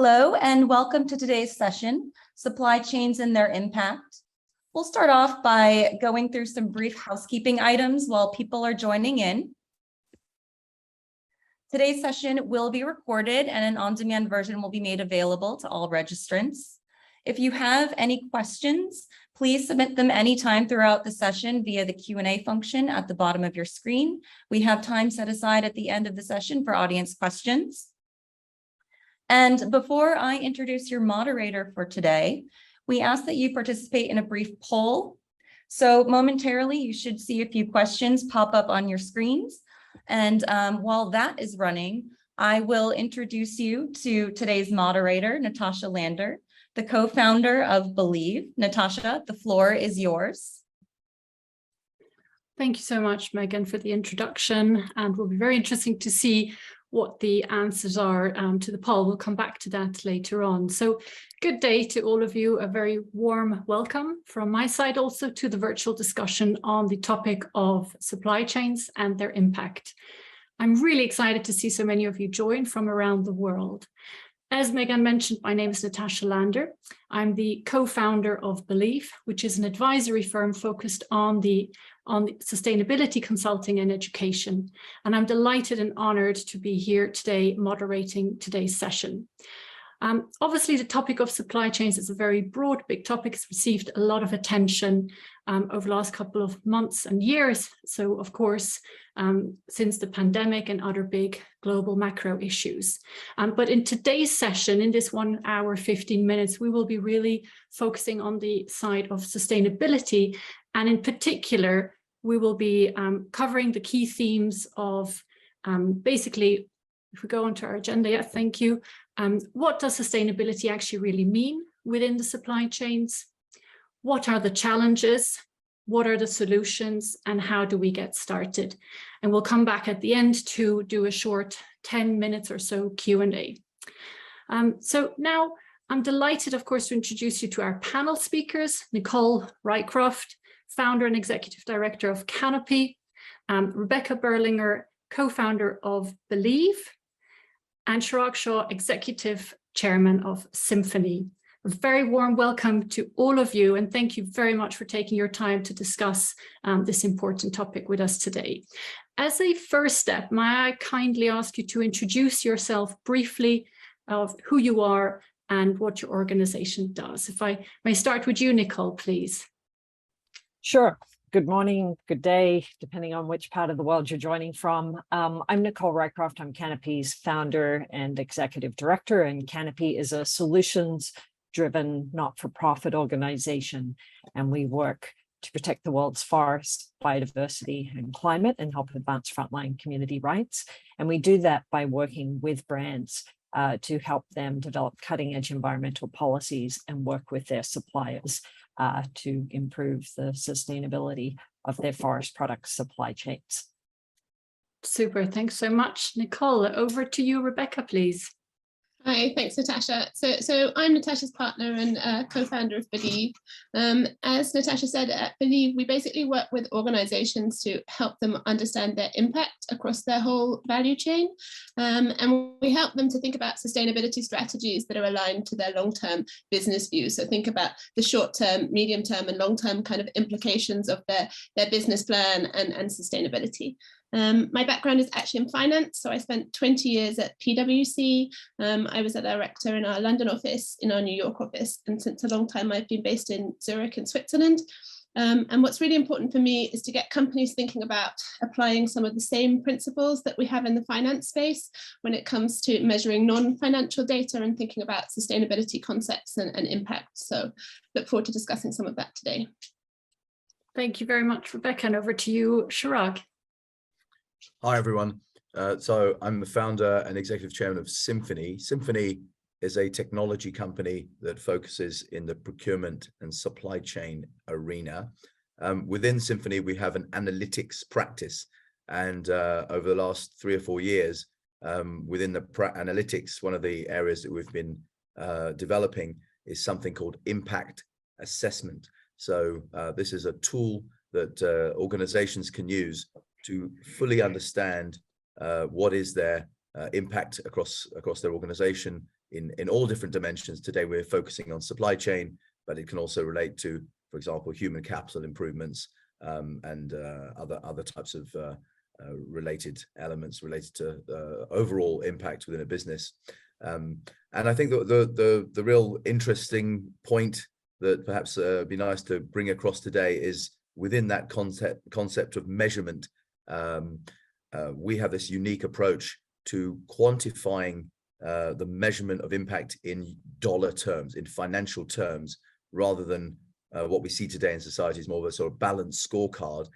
Hello, and welcome to today's session, Supply Chains and Their Impact. We'll start off by going through some brief housekeeping items while people are joining in. Today's session will be recorded and an on-demand version will be made available to all registrants. If you have any questions, please submit them anytime throughout the session via the Q&A function at the bottom of your screen. We have time set aside at the end of the session for audience questions. And before I introduce your moderator for today, we ask that you participate in a brief poll. So momentarily, you should see a few questions pop up on your screens. And while that is running, I will introduce you to today's moderator, Natascha Lander, the co-founder of Believe. Natascha, the floor is yours. Thank you so much, Megan, for the introduction. And it will be very interesting to see what the answers are to the poll. We'll come back to that later on. So good day to all of you. A very warm welcome from my side also to the virtual discussion on the topic of supply chains and their impact. I'm really excited to see so many of you join from around the world. As Megan mentioned, my name is Natascha Lander. I'm the co-founder of Believe, which is an advisory firm focused on the sustainability consulting and education. And I'm delighted and honored to be here today moderating today's session. Obviously, the topic of supply chains is a very broad, big topic. It's received a lot of attention over the last couple of months and years. So, of course, since the pandemic and other big global macro issues. But in today's session, in this 1 hour, 15 minutes, we will be really focusing on the side of sustainability. And in particular, we will be covering the key themes of basically, if we go onto our agenda, yeah, thank you. What does sustainability actually really mean within the supply chains? What are the challenges? What are the solutions? And how do we get started? And we'll come back at the end to do a short 10 minutes or so Q&A. So now I'm delighted, of course, to introduce you to our panel speakers, Nicole Rycroft, founder and executive director of Canopy, Rebecca Berlinger, co-founder of Believe, and Chirag Shah, executive chairman of Simfoni. A very warm welcome to all of you, and thank you very much for taking your time to discuss this important topic with us today. As a first step, may I kindly ask you to introduce yourself briefly of who you are and what your organization does. If I may start with you, Nicole, please. Sure. Good morning, good day, depending on which part of the world you're joining from. I'm Nicole Rycroft. I'm Canopy's founder and executive director, and Canopy is a solutions-driven, not-for-profit organization, and we work to protect the world's forests, biodiversity, and climate, and help advance frontline community rights. And we do that by working with brands to help them develop cutting-edge environmental policies and work with their suppliers to improve the sustainability of their forest products supply chains. Super, thanks so much. Nicole, over to you, Rebecca, please. Hi, thanks, Natascha. So I'm Natascha's partner and co-founder of Believe. As Natascha said, at Believe, we basically work with organizations to help them understand their impact across their whole value chain. And we help them to think about sustainability strategies that are aligned to their long-term business view. So think about the short-term, medium-term, and long-term kind of implications of their business plan and sustainability. My background is actually in finance, so I spent 20 years at PwC. I was a director in our London office, in our New York office, and since a long time I've been based in Zurich in Switzerland. And what's really important for me is to get companies thinking about applying some of the same principles that we have in the finance space when it comes to measuring non-financial data and thinking about sustainability concepts and impact. So look forward to discussing some of that today. Thank you very much, Rebecca, and over to you, Chirag. Hi, everyone. So I'm the founder and executive chairman of Simfoni. Simfoni is a technology company that focuses in the procurement and supply chain arena. Within Simfoni, we have an analytics practice. And over the last 3 or 4 years, within the analytics, one of the areas that we've been developing is something called impact assessment. So this is a tool that organizations can use to fully understand what is their impact across their organization in all different dimensions. Today, we're focusing on supply chain, but it can also relate to, for example, human capital improvements and other types of related elements related to overall impact within a business. And I think that the real interesting point that perhaps be nice to bring across today is within that concept of measurement. We have this unique approach to quantifying the measurement of impact in dollar terms, in financial terms, rather than what we see today in society is more of a sort of balanced scorecard,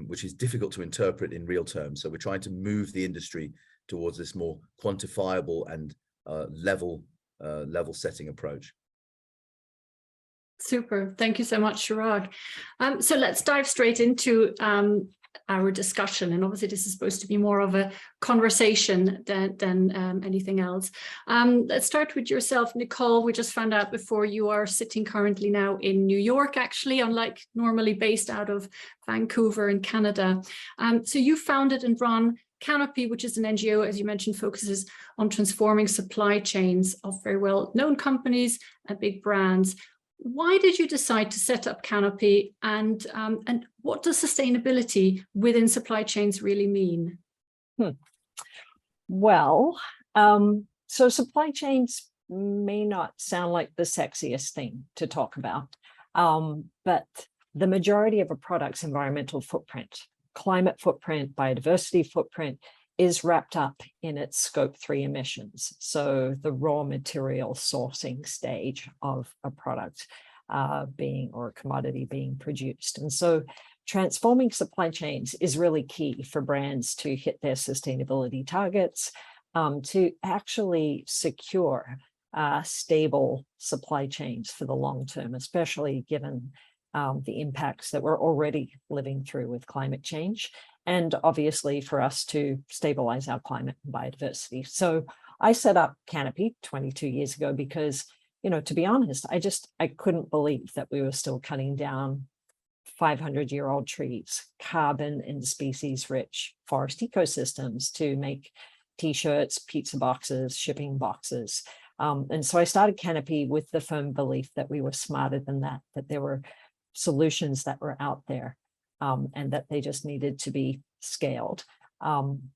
which is difficult to interpret in real terms. So we're trying to move the industry towards this more quantifiable and level setting approach. Super. Thank you so much, Chirag. So let's dive straight into our discussion. And obviously, this is supposed to be more of a conversation than anything else. Let's start with yourself, Nicole. We just found out before you are sitting currently now in New York, actually, unlike normally based out of Vancouver in Canada. So you founded and run Canopy, which is an NGO, as you mentioned, focuses on transforming supply chains of very well-known companies and big brands. Why did you decide to set up Canopy, and what does sustainability within supply chains really mean? Well, so supply chains may not sound like the sexiest thing to talk about, but the majority of a product's environmental footprint, climate footprint, biodiversity footprint, is wrapped up in its scope 3 emissions. So the raw material sourcing stage of a product or a commodity being produced. And so transforming supply chains is really key for brands to hit their sustainability targets, to actually secure stable supply chains for the long term, especially given the impacts that we're already living through with climate change, and obviously for us to stabilize our climate and biodiversity. So I set up Canopy 22 years ago because, to be honest, I couldn't believe that we were still cutting down 500-year-old trees, carbon and species-rich forest ecosystems to make T-shirts, pizza boxes, shipping boxes. And so I started Canopy with the firm belief that we were smarter than that there were solutions that were out there, and that they just needed to be scaled. And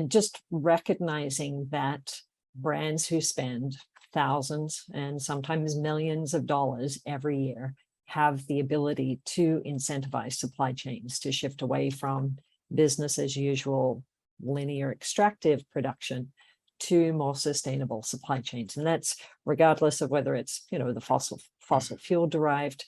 just recognizing that brands who spend thousands and sometimes millions of dollars every year have the ability to incentivize supply chains to shift away from business as usual, linear extractive production to more sustainable supply chains. And that's regardless of whether it's, the fossil fuel derived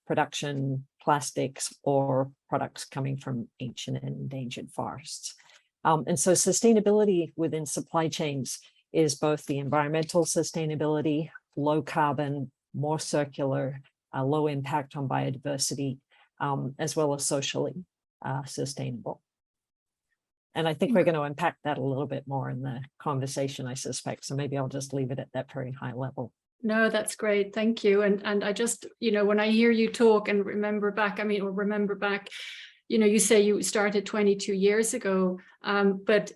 production, plastics, or products coming from ancient and endangered forests. And so sustainability within supply chains is both the environmental sustainability, low carbon, more circular, low impact on biodiversity, as well as socially sustainable. And I think we're going to unpack that a little bit more in the conversation, I suspect. So maybe I'll just leave it at that very high level. No, that's great. Thank you. And I just, when I hear you talk and remember back, you say you started 22 years ago, but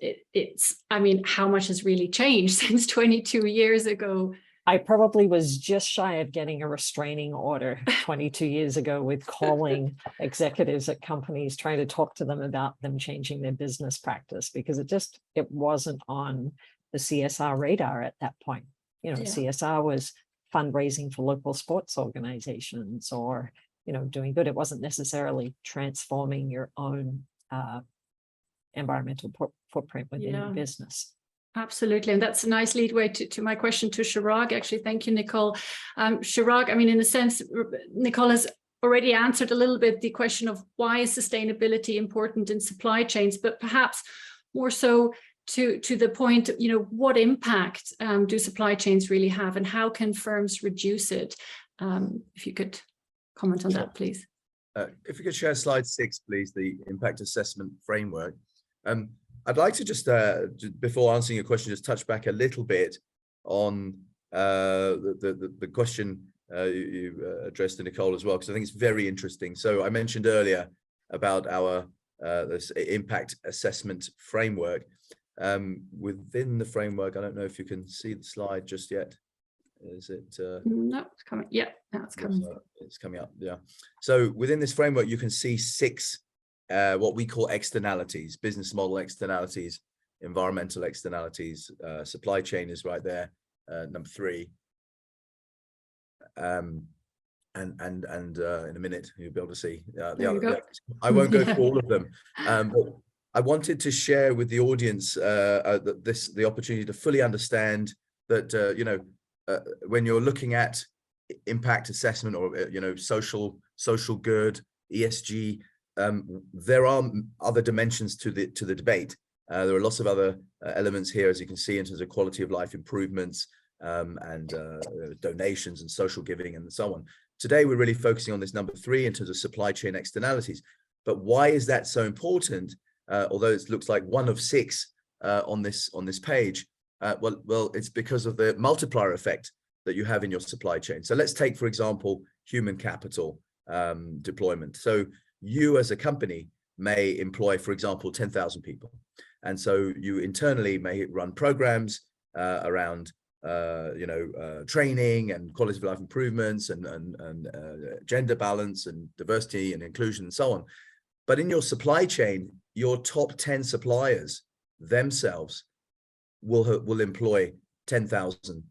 how much has really changed since 22 years ago? I probably was just shy of getting a restraining order 22 years ago with calling executives at companies, trying to talk to them about them changing their business practice, because it wasn't on the CSR radar at that point. CSR was fundraising for local sports organizations or, doing good. It wasn't necessarily transforming your own environmental footprint within your business. Absolutely. And that's a nice leadway to my question to Chirag. Actually, thank you, Nicole. Chirag, in a sense, Nicole has already answered a little bit the question of why is sustainability important in supply chains, but perhaps more so to the point, what impact do supply chains really have, and how can firms reduce it? If you could comment on that, please. If you could share slide 6, please, the impact assessment framework. I'd like to just, before answering your question, just touch back a little bit on the question you addressed to Nicole as well, because I think it's very interesting. So I mentioned earlier about our this impact assessment framework. within the framework. I don't know if you can see the slide just yet. Is it? No, it's coming. Yeah, now it's coming. It's coming up. Yeah. So within this framework, you can see 6 what we call externalities: business model externalities, environmental externalities, supply chain is right there, number 3. And in a minute you'll be able to see the other. I won't go through all of them, but I wanted to share with the audience the opportunity to fully understand that when you're looking at impact assessment or social good, ESG, there are other dimensions to the debate. There are lots of other elements here, as you can see, in terms of quality of life improvements, and donations and social giving and so on. Today, we're really focusing on this number 3 in terms of supply chain externalities. But why is that so important? Although it looks like 1 of 6 on this page, well, it's because of the multiplier effect that you have in your supply chain. So let's take, for example, human capital deployment. So you as a company may employ, for example, 10,000 people. And so you internally may run programs around training and quality of life improvements and gender balance and diversity and inclusion and so on. But in your supply chain, your top 10 suppliers themselves will employ 10,000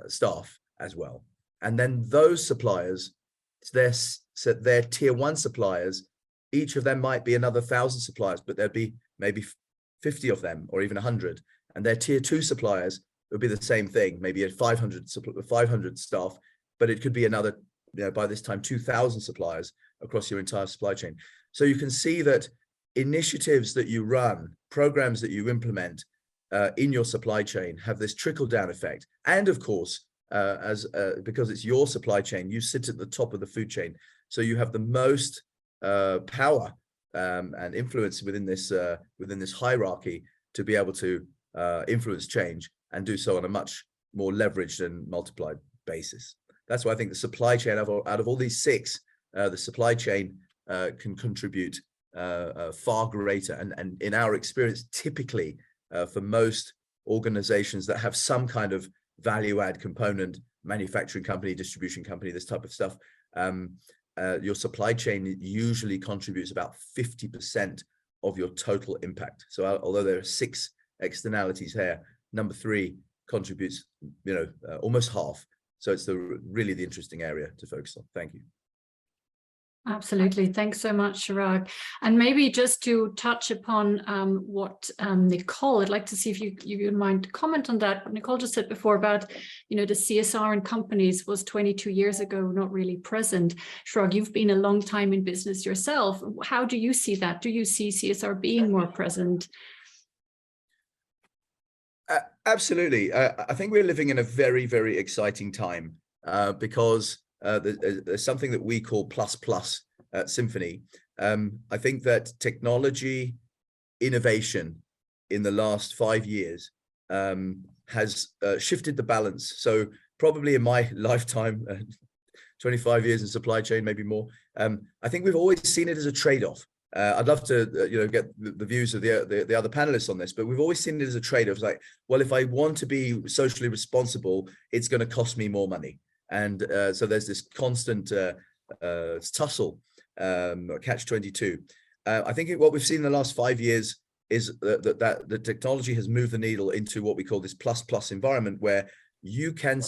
staff as well. And then those suppliers, their tier 1 suppliers, each of them might be another 1,000 suppliers, but there'd be maybe 50 of them or even 100. And their tier 2 suppliers would be the same thing, maybe 500 staff, but it could be another, by this time, 2,000 suppliers across your entire supply chain. So you can see that initiatives that you run, programs that you implement in your supply chain have this trickle-down effect. And of course, because it's your supply chain, you sit at the top of the food chain. So you have the most power and influence within this hierarchy to be able to influence change and do so on a much more leveraged and multiplied basis. That's why I think the supply chain, out of all these 6, the supply chain can contribute far greater. And in our experience, typically for most organizations that have some kind of value add component, manufacturing company, distribution company, this type of stuff, your supply chain usually contributes about 50% of your total impact. So although there are 6 externalities here, number 3 contributes, almost half. So it's really the interesting area to focus on. Thank you. Absolutely. Thanks so much, Chirag. And maybe just to touch upon what Nicole, I'd like to see if you wouldn't mind to comment on that. What Nicole just said before about, the CSR in companies was 22 years ago, not really present. Chirag, you've been a long time in business yourself. How do you see that? Do you see CSR being more present? Absolutely. I think we're living in a very, very exciting time because there's something that we call plus at Simfoni. I think that technology innovation in the last 5 years has shifted the balance. So probably in my lifetime, 25 years in supply chain, maybe more, I think we've always seen it as a trade-off. I'd love to get the views of the other panelists on this, but we've always seen it as a trade-off. It's like, well, if I want to be socially responsible, it's going to cost me more money. And so there's this constant tussle, catch-22. I think what we've seen in the last 5 years is that the technology has moved the needle into what we call this plus environment, where you can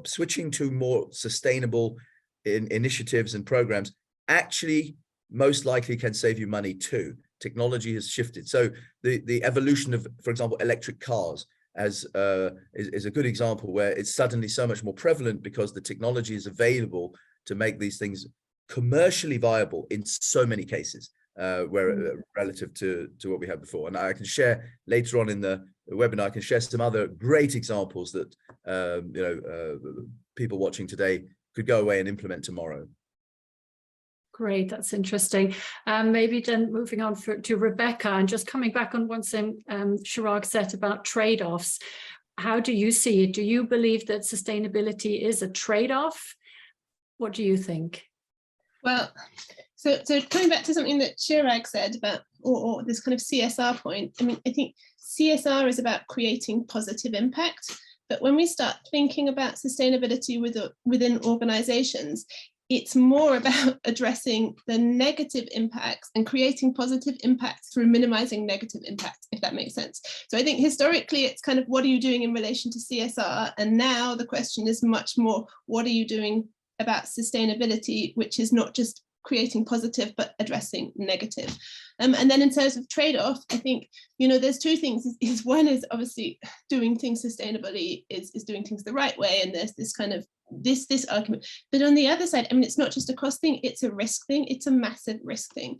switching to more sustainable initiatives and programs actually most likely can save you money too. Technology has shifted. So the evolution of, for example, electric cars is a good example where it's suddenly so much more prevalent because the technology is available to make these things commercially viable in so many cases, where relative to what we had before. And I can share later on in the webinar, I can share some other great examples that people watching today could go away and implement tomorrow. Great, that's interesting. Maybe then moving on to Rebecca, and just coming back on one thing Chirag said about trade-offs. How do you see it? Do you believe that sustainability is a trade-off? What do you think? Well, So coming back to something that Chirag said about, or this kind of CSR point, I mean, I think CSR is about creating positive impact. But when we start thinking about sustainability within organizations, it's more about addressing the negative impacts and creating positive impacts through minimizing negative impacts, if that makes sense. So I think historically, it's kind of, what are you doing in relation to CSR? And now the question is much more, what are you doing about sustainability, which is not just creating positive, but addressing negative. And then in terms of trade-off, I think, you know, there's two things. Is one is obviously doing things sustainably is doing things the right way. And there's this kind of this argument. But on the other side, I mean, it's not just a cost thing, it's a risk thing. It's a massive risk thing.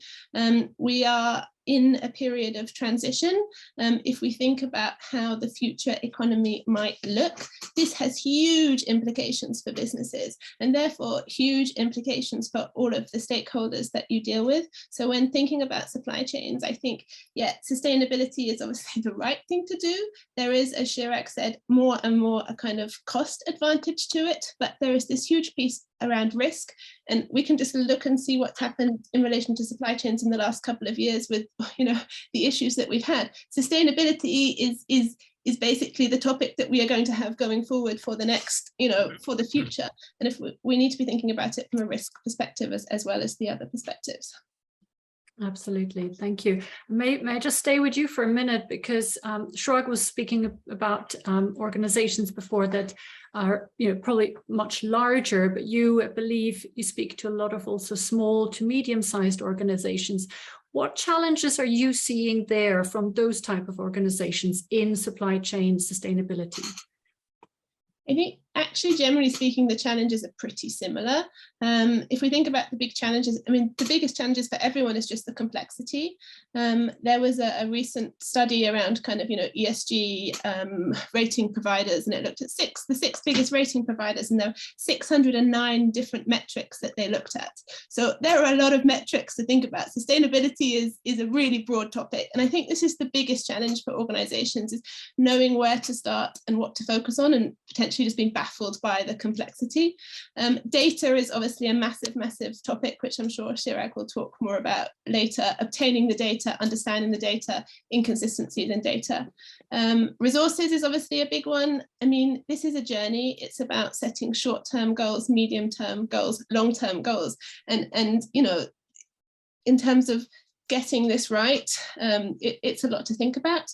We are in a period of transition. If we think about how the future economy might look, this has huge implications for businesses and therefore huge implications for all of the stakeholders that you deal with. So when thinking about supply chains, I think, yeah, sustainability is obviously the right thing to do. There is, as Chirag said, more and more a kind of cost advantage to it, but there is this huge piece around risk. And we can just look and see what's happened in relation to supply chains in the last couple of years with, you know, the issues that we've had. Sustainability is basically the topic that we are going to have going forward for the next, you know, for the future. And if we need to be thinking about it from a risk perspective as well as the other perspectives. Absolutely, thank you. May I just stay with you for a minute, because Chirag was speaking about organizations before that are, you know, probably much larger, but you, I believe you speak to a lot of also small to medium-sized organizations. What challenges are you seeing there from those type of organizations in supply chain sustainability? I think actually, generally speaking, the challenges are pretty similar. If we think about the big challenges, I mean, the biggest challenges for everyone is just the complexity. There was a recent study around kind of, you know, ESG rating providers, and it looked at the six biggest rating providers, and there were 609 different metrics that they looked at. So there are a lot of metrics to think about. Sustainability is a really broad topic. And I think this is the biggest challenge for organizations, is knowing where to start and what to focus on, and potentially just being baffled by the complexity. Data is obviously a massive topic, which I'm sure Chirag will talk more about later. Obtaining the data, understanding the data, inconsistencies in data. Resources is obviously a big one. I mean, this is a journey. It's about setting short-term goals, medium-term goals, long-term goals. And you know, in terms of getting this right, it's a lot to think about.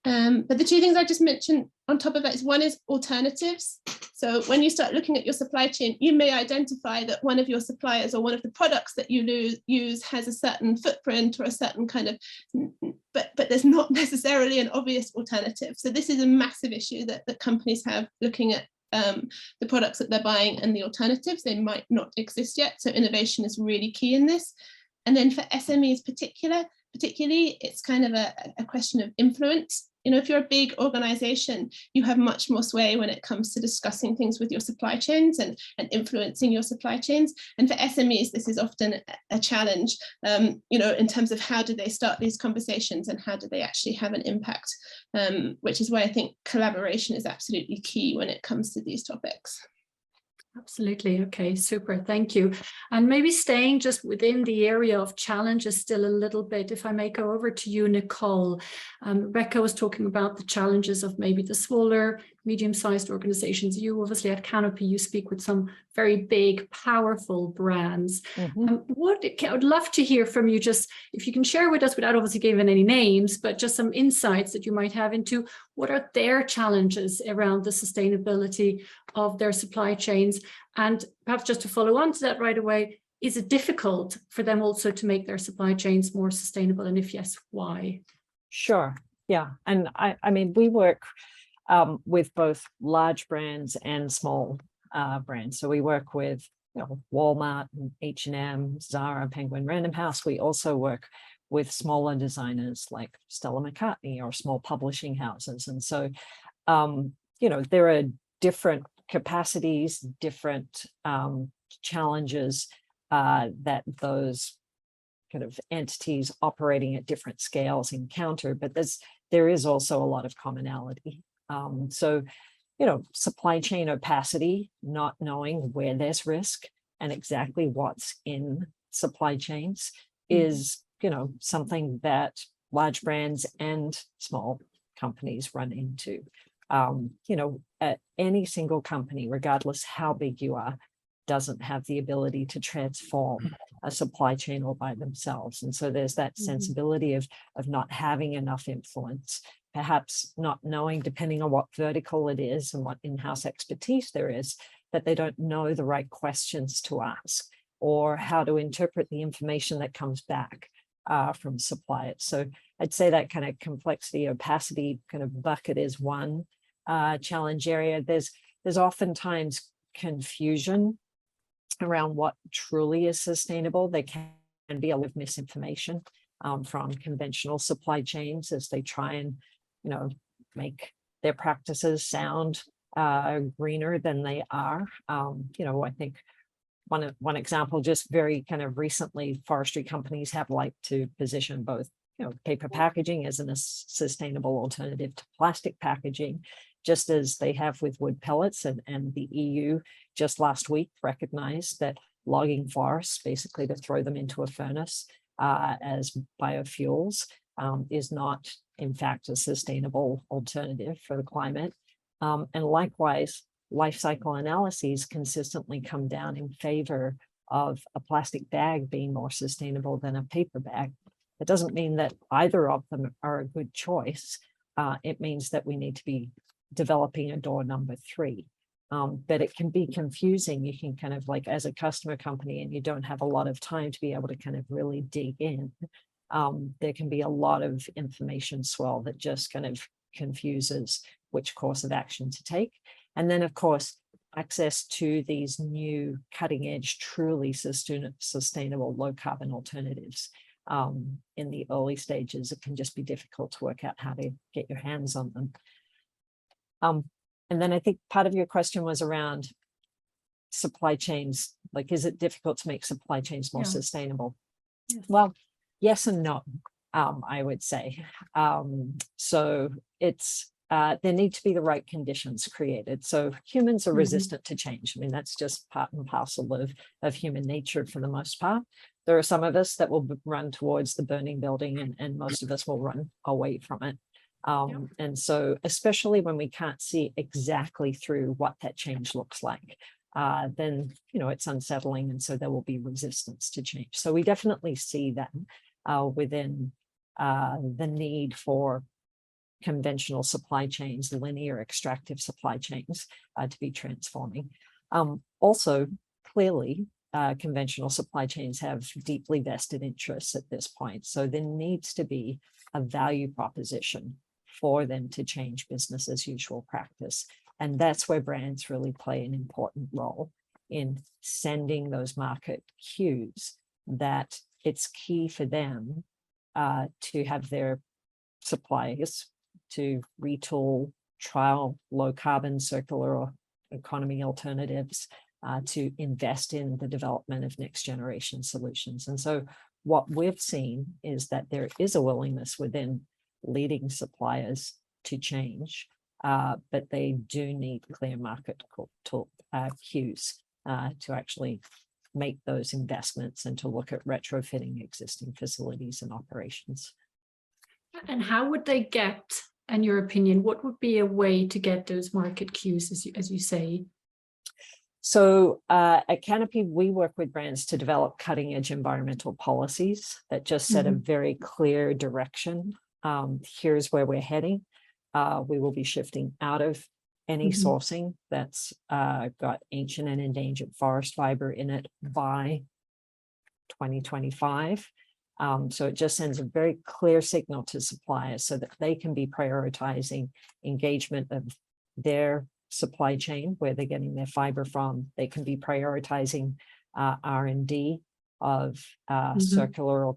But the two things I just mentioned on top of that is, one is alternatives. So when you start looking at your supply chain, you may identify that one of your suppliers or one of the products that you use has a certain footprint or a certain kind of, but there's not necessarily an obvious alternative. So this is a massive issue that companies have, looking at the products that they're buying and the alternatives. They might not exist yet. So innovation is really key in this. And then for SMEs particularly, it's kind of a question of influence. You know, if you're a big organization, you have much more sway when it comes to discussing things with your supply chains and influencing your supply chains. And for SMEs, this is often a challenge, you know, in terms of how do they start these conversations and how do they actually have an impact, which is why I think collaboration is absolutely key when it comes to these topics. Absolutely. Okay, super. Thank you. And maybe staying just within the area of challenges still a little bit, if I may go over to you, Nicole. Rebecca was talking about the challenges of maybe the smaller, medium-sized organizations. You obviously at Canopy, you speak with some very big, powerful brands. I would love to hear from you, just if you can share with us, without obviously giving any names, but just some insights that you might have into what are their challenges around the sustainability of their supply chains. And perhaps just to follow on to that right away, is it difficult for them also to make their supply chains more sustainable? And if yes, why? Sure. Yeah. And I mean, we work with both large brands and small brands. So we work with, you know, Walmart, and H&M, Zara, Penguin Random House. We also work with smaller designers like Stella McCartney or small publishing houses. And so, you know, there are different capacities, different challenges that those kind of entities operating at different scales encounter, but there is also a lot of commonality. So, you know, supply chain opacity, not knowing where there's risk and exactly what's in supply chains is, you know, something that large brands and small companies run into. You know, any single company, regardless how big you are, doesn't have the ability to transform a supply chain all by themselves. And so there's that sensibility of not having enough influence, perhaps not knowing, depending on what vertical it is and what in-house expertise there is, that they don't know the right questions to ask or how to interpret the information that comes back from suppliers. So I'd say that kind of complexity, opacity kind of bucket is one challenge area. There's oftentimes confusion around what truly is sustainable. There can be a lot of misinformation from conventional supply chains as they try and, you know, make their practices sound greener than they are. You know, I think one example, just very kind of recently, forestry companies have liked to position both, you know, paper packaging as a sustainable alternative to plastic packaging, just as they have with wood pellets, and the EU just last week recognized that logging forests, basically to throw them into a furnace as biofuels, is not in fact a sustainable alternative for the climate. And likewise, life cycle analyses consistently come down in favor of a plastic bag being more sustainable than a paper bag. It doesn't mean that either of them are a good choice. It means that we need to be developing a door number 3. But it can be confusing. You can kind of, like, as a customer company, and you don't have a lot of time to be able to kind of really dig in, there can be a lot of information swirl that just kind of confuses which course of action to take. And then, of course, access to these new cutting edge, truly sustainable low carbon alternatives. In the early stages, it can just be difficult to work out how to get your hands on them. And then I think part of your question was around supply chains. Like, is it difficult to make supply chains more sustainable? Yes. Well, yes and no, I would say. So it's, there need to be the right conditions created. So humans are resistant to change. I mean, that's just part and parcel of human nature for the most part. There are some of us that will run towards the burning building, and most of us will run away from it. And so, especially when we can't see exactly through what that change looks like, then, you know, it's unsettling. And so there will be resistance to change. So we definitely see that within the need for conventional supply chains, linear extractive supply chains to be transforming. Also, clearly, conventional supply chains have deeply vested interests at this point. So there needs to be a value proposition for them to change business as usual practice. And that's where brands really play an important role in sending those market cues that it's key for them to have their suppliers to retool, trial low carbon circular economy alternatives, to invest in the development of next generation solutions. And so what we've seen is that there is a willingness within leading suppliers to change, but they do need clear market cues to actually make those investments and to look at retrofitting existing facilities and operations. And how would they get, in your opinion, what would be a way to get those market cues, as you say? So at Canopy, we work with brands to develop cutting edge environmental policies that just set a very clear direction. Here's where we're heading. We will be shifting out of any sourcing that's got ancient and endangered forest fiber in it by 2025. So it just sends a very clear signal to suppliers so that they can be prioritizing engagement of their supply chain, where they're getting their fiber from. They can be prioritizing R&D of circular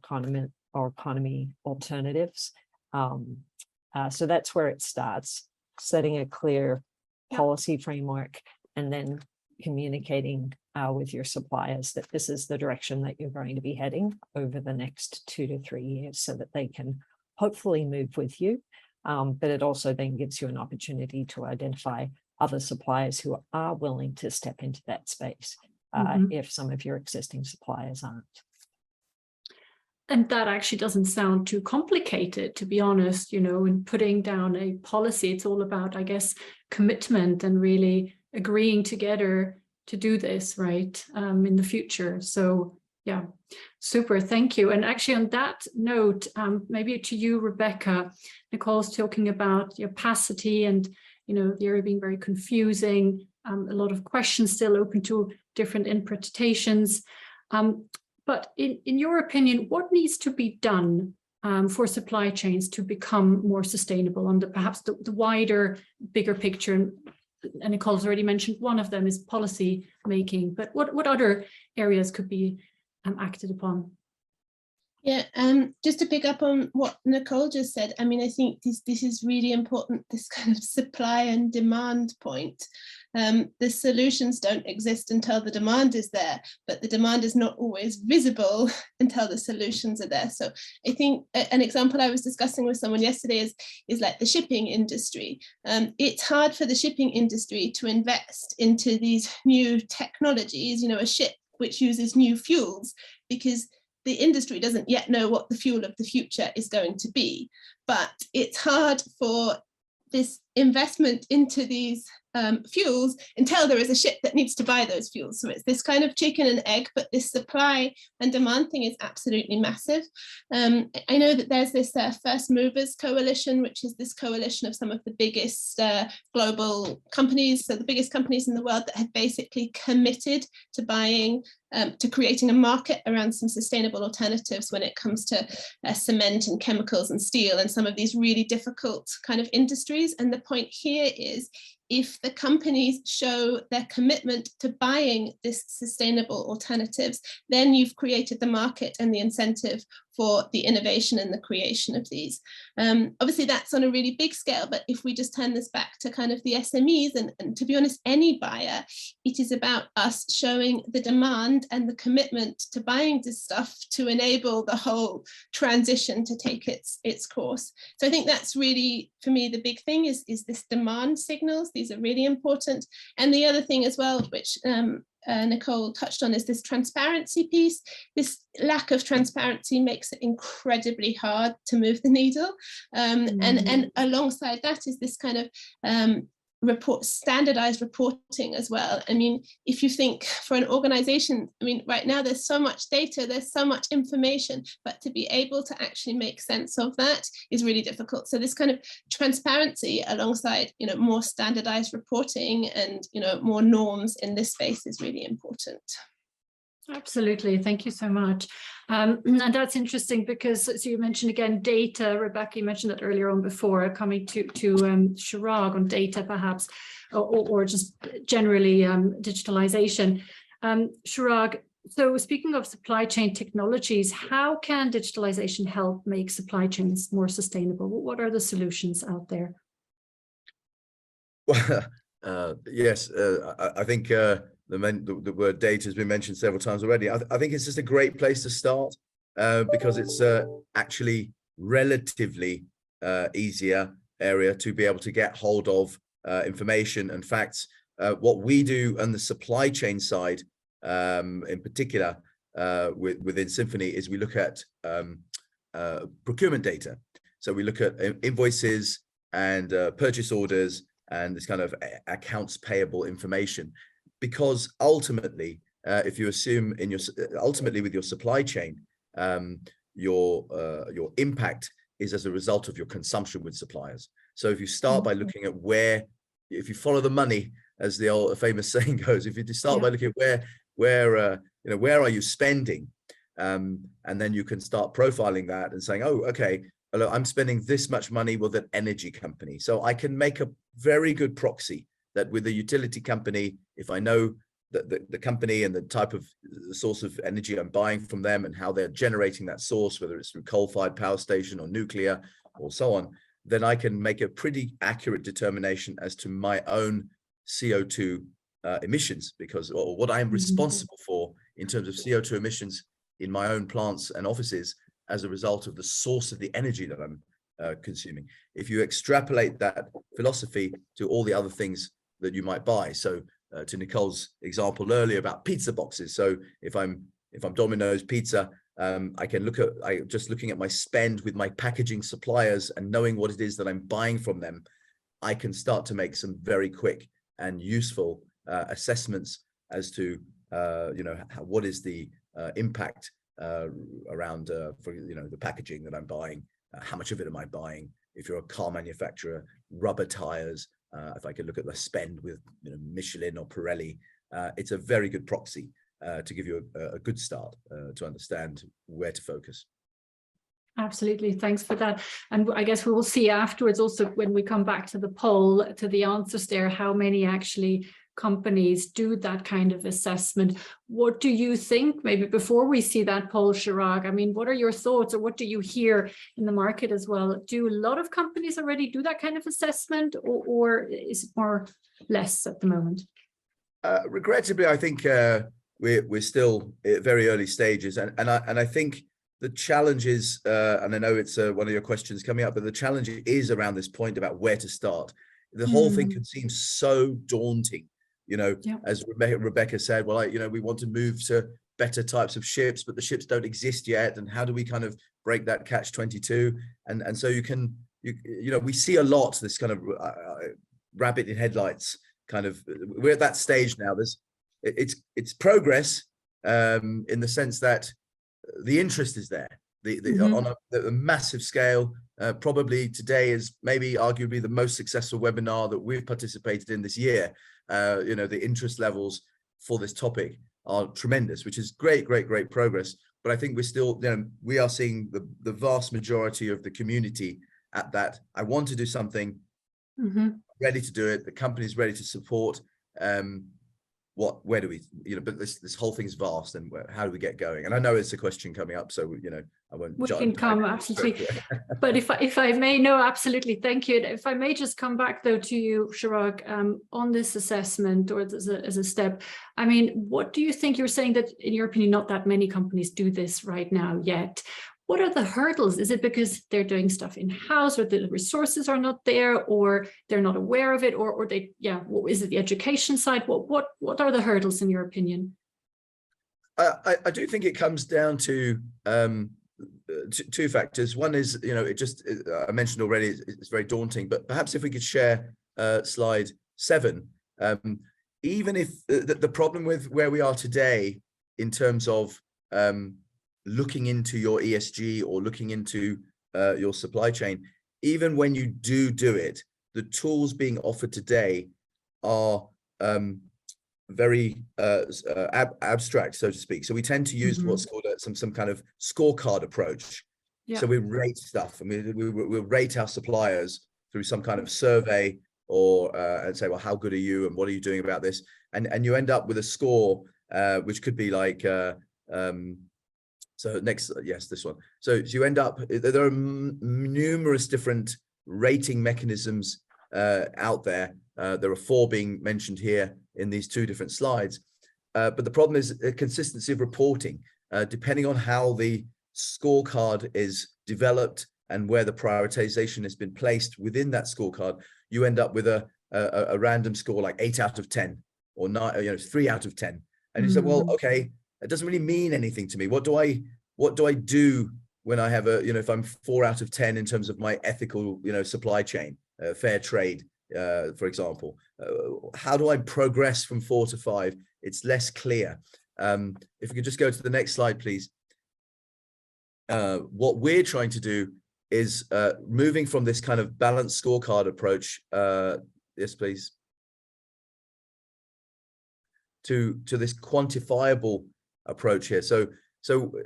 economy alternatives. So that's where it starts, setting a clear policy framework and then communicating with your suppliers that this is the direction that you're going to be heading over the next 2 to 3 years, so that they can hopefully move with you. But it also then gives you an opportunity to identify other suppliers who are willing to step into that space if some of your existing suppliers aren't. And that actually doesn't sound too complicated, to be honest, you know, in putting down a policy. It's all about, I guess, commitment and really agreeing together to do this, right, in the future. So yeah, super, thank you. And actually on that note, maybe to you, Rebecca, Nicole's talking about the opacity and, you know, the area being very confusing, a lot of questions still open to different interpretations. But in your opinion, what needs to be done for supply chains to become more sustainable on perhaps the wider, bigger picture? And Nicole's already mentioned one of them is policy making, but what other areas could be acted upon? Yeah, just to pick up on what Nicole just said, I mean, I think this is really important, this kind of supply and demand point. The solutions don't exist until the demand is there, but the demand is not always visible until the solutions are there. So I think an example I was discussing with someone yesterday is like the shipping industry. It's hard for the shipping industry to invest into these new technologies, you know, a ship which uses new fuels, because the industry doesn't yet know what the fuel of the future is going to be. But it's hard for this investment into these fuels until there is a ship that needs to buy those fuels. So it's this kind of chicken and egg, but this supply and demand thing is absolutely massive. I know that there's this First Movers Coalition, which is this coalition of some of the biggest global companies, so the biggest companies in the world that have basically committed to buying, to creating a market around some sustainable alternatives when it comes to cement and chemicals and steel and some of these really difficult kind of industries. And the point here is, if the companies show their commitment to buying this sustainable alternatives, then you've created the market and the incentive for the innovation and the creation of these. Obviously that's on a really big scale, but if we just turn this back to kind of the SMEs and to be honest, any buyer, it is about us showing the demand and the commitment to buying this stuff to enable the whole transition to take its course. So I think that's really, for me, the big thing is this demand signals. These are really important. And the other thing as well, which Nicole touched on, is this transparency piece. This lack of transparency makes it incredibly hard to move the needle. And alongside that is this kind of standardized reporting as well. I mean, if you think for an organization, I mean, right now there's so much data, there's so much information, but to be able to actually make sense of that is really difficult. So this kind of transparency alongside, you know, more standardized reporting and, you know, more norms in this space is really important. Absolutely. Thank you so much. And that's interesting because, so you mentioned again, data. Rebecca, you mentioned that earlier on before, coming to Chirag on data perhaps, or just generally digitalization. Chirag, so speaking of supply chain technologies, how can digitalization help make supply chains more sustainable? What are the solutions out there? Well, yes, I think the word data has been mentioned several times already. I think it's just a great place to start because it's actually relatively easier area to be able to get hold of information and facts. What we do on the supply chain side, in particular, within Simfoni, is we look at procurement data. So we look at invoices and purchase orders and this kind of accounts payable information. Because ultimately, if you assume ultimately with your supply chain, your impact is as a result of your consumption with suppliers. So if you start by looking at if you follow the money, as the old famous saying goes, if you start by looking at where are you spending, and then you can start profiling that and saying, oh, okay, I'm spending this much money with an energy company, so I can make a very good proxy that with a utility company, if I know the company and the type of source of energy I'm buying from them and how they're generating that source, whether it's through coal-fired power station or nuclear or so on, then I can make a pretty accurate determination as to my own CO2 emissions, because or what I am responsible for in terms of CO2 emissions in my own plants and offices as a result of the source of the energy that I'm consuming. If you extrapolate that philosophy to all the other things that you might buy, so to Nicole's example earlier about pizza boxes, so if I'm Domino's Pizza I can look at, just looking at my spend with my packaging suppliers and knowing what it is that I'm buying from them, I can start to make some very quick and useful assessments as to, what is the impact around, for, the packaging that I'm buying, how much of it am I buying? If you're a car manufacturer, rubber tires, if I could look at the spend with Michelin or Pirelli, it's a very good proxy to give you a good start to understand where to focus. Absolutely, thanks for that. And I guess we will see afterwards also when we come back to the poll, to the answers there, how many actually companies do that kind of assessment. What do you think, maybe before we see that poll, Chirag? I mean, what are your thoughts, or what do you hear in the market as well? Do a lot of companies already do that kind of assessment, or is it more less at the moment? Regrettably, I think we're still at very early stages, and I think the challenge is, and I know it's one of your questions coming up, but the challenge is around this point about where to start. The whole thing can seem so daunting, as Rebecca said, well, we want to move to better types of ships, but the ships don't exist yet. And how do we kind of break that catch-22? And so we see a lot, this kind of rabbit in headlights kind of, we're at that stage now. It's progress in the sense that the interest is there, on a massive scale. Probably today is maybe arguably the most successful webinar that we've participated in this year. The interest levels for this topic are tremendous, which is great progress. But I think we're still, we are seeing the vast majority of the community at that. I want to do something, ready to do it. The company's ready to support. Where do we, but this whole thing is vast, and how do we get going? And I know it's a question coming up, so I won't. We can come, absolutely. But if I may, no, absolutely, thank you. If I may just come back though to you, Chirag, on this assessment, or as a step. I mean, what do you think? You're saying that in your opinion, not that many companies do this right now yet. What are the hurdles? Is it because they're doing stuff in-house, or the resources are not there, or they're not aware of it, or they, is it the education side? What are the hurdles in your opinion? I do think it comes down to two factors. One is, I mentioned already, it's very daunting, but perhaps if we could share slide 7, even if the problem with where we are today in terms of looking into your ESG or looking into your supply chain, even when you do it, the tools being offered today are very abstract, so to speak. So we tend to use what's called some kind of scorecard approach. So we rate stuff, and we'll rate our suppliers through some kind of survey, or and say, well, how good are you, and what are you doing about this? And you end up with a score which could be like so next, yes, this one. So you end up, there are numerous different rating mechanisms out there. There are 4 being mentioned here in these 2 different slides. But the problem is a consistency of reporting. Depending on how the scorecard is developed and where the prioritization has been placed within that scorecard, you end up with a random score like 8 out of 10 or 9, 3 out of 10. And you say, well, okay, it doesn't really mean anything to me. What do I do when I have if I'm 4 out of 10 in terms of my ethical, supply chain, fair trade, for example? How do I progress from 4 to 5? It's less clear. If we could just go to the next slide, please. What we're trying to do is moving from this kind of balanced scorecard approach. Yes, please. To this quantifiable approach here. So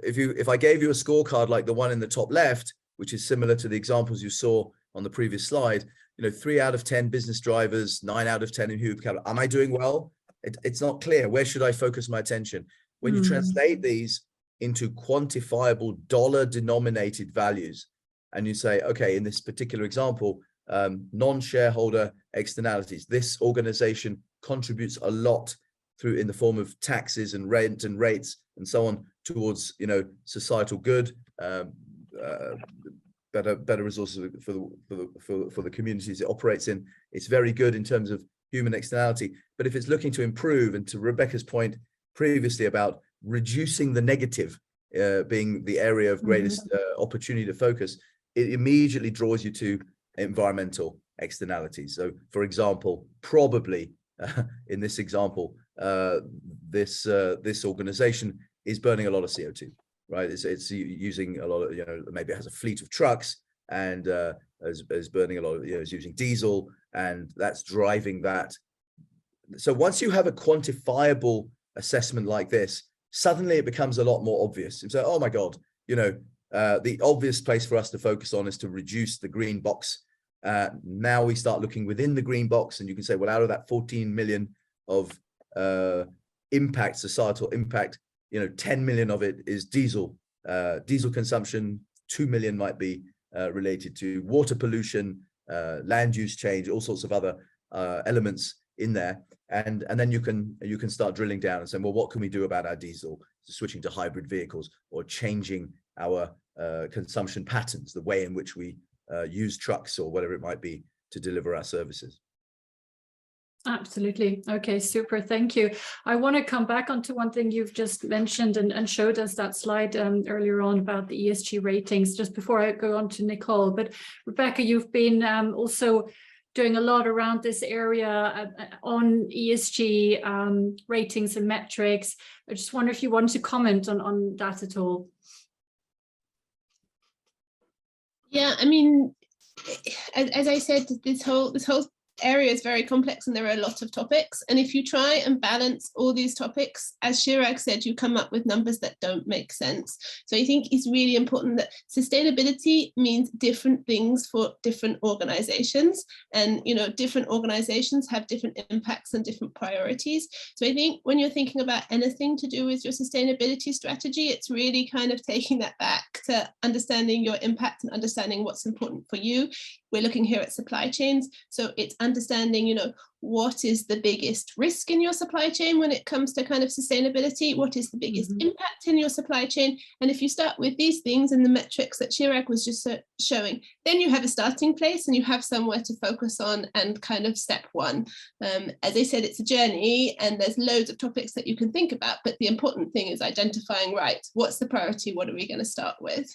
if I gave you a scorecard like the one in the top left, which is similar to the examples you saw on the previous slide, 3 out of 10 business drivers, 9 out of 10 in human capital. Am I doing well? It's not clear. Where should I focus my attention? When you translate these into quantifiable dollar-denominated values, and you say, okay, in this particular example, non-shareholder externalities, this organization contributes a lot through in the form of taxes and rent and rates and so on towards societal good, better resources for the communities it operates in. It's very good in terms of human externality. But if it's looking to improve, and to Rebecca's point previously about reducing the negative being the area of greatest opportunity to focus, it immediately draws you to environmental externalities. So, for example, probably in this example, this organization is burning a lot of CO2, right? It's using a lot of, maybe it has a fleet of trucks and is burning a lot of, is using diesel, and that's driving that. So once you have a quantifiable assessment like this, suddenly it becomes a lot more obvious. And so, oh my God, the obvious place for us to focus on is to reduce the green box. Now we start looking within the green box, and you can say, well, out of that 14 million of impact, societal impact, 10 million of it is diesel consumption, 2 million might be related to water pollution, land use change, all sorts of other elements in there. And then you can start drilling down and saying, well, what can we do about our diesel? Switching to hybrid vehicles, or changing our consumption patterns, the way in which we use trucks or whatever it might be to deliver our services. Absolutely. Okay, super. Thank you. I want to come back onto one thing you've just mentioned and showed us that slide earlier on about the ESG ratings, just before I go on to Nicole. But Rebecca, you've been also doing a lot around this area on ESG ratings and metrics. I just wonder if you want to comment on that at all. Yeah, I mean, as I said, this whole area is very complex, and there are a lot of topics. And if you try and balance all these topics, as Chirag said, you come up with numbers that don't make sense. So I think it's really important that sustainability means different things for different organizations, and different organizations have different impacts and different priorities. So I think when you're thinking about anything to do with your sustainability strategy, it's really kind of taking that back to understanding your impact and understanding what's important for you. We're looking here at supply chains, so it's understanding, what is the biggest risk in your supply chain when it comes to kind of sustainability? What is the biggest impact in your supply chain? And if you start with these things and the metrics that Chirag was just showing, then you have a starting place and you have somewhere to focus on and kind of step one. As I said, it's a journey and there's loads of topics that you can think about, but the important thing is identifying, right, what's the priority? What are we going to start with?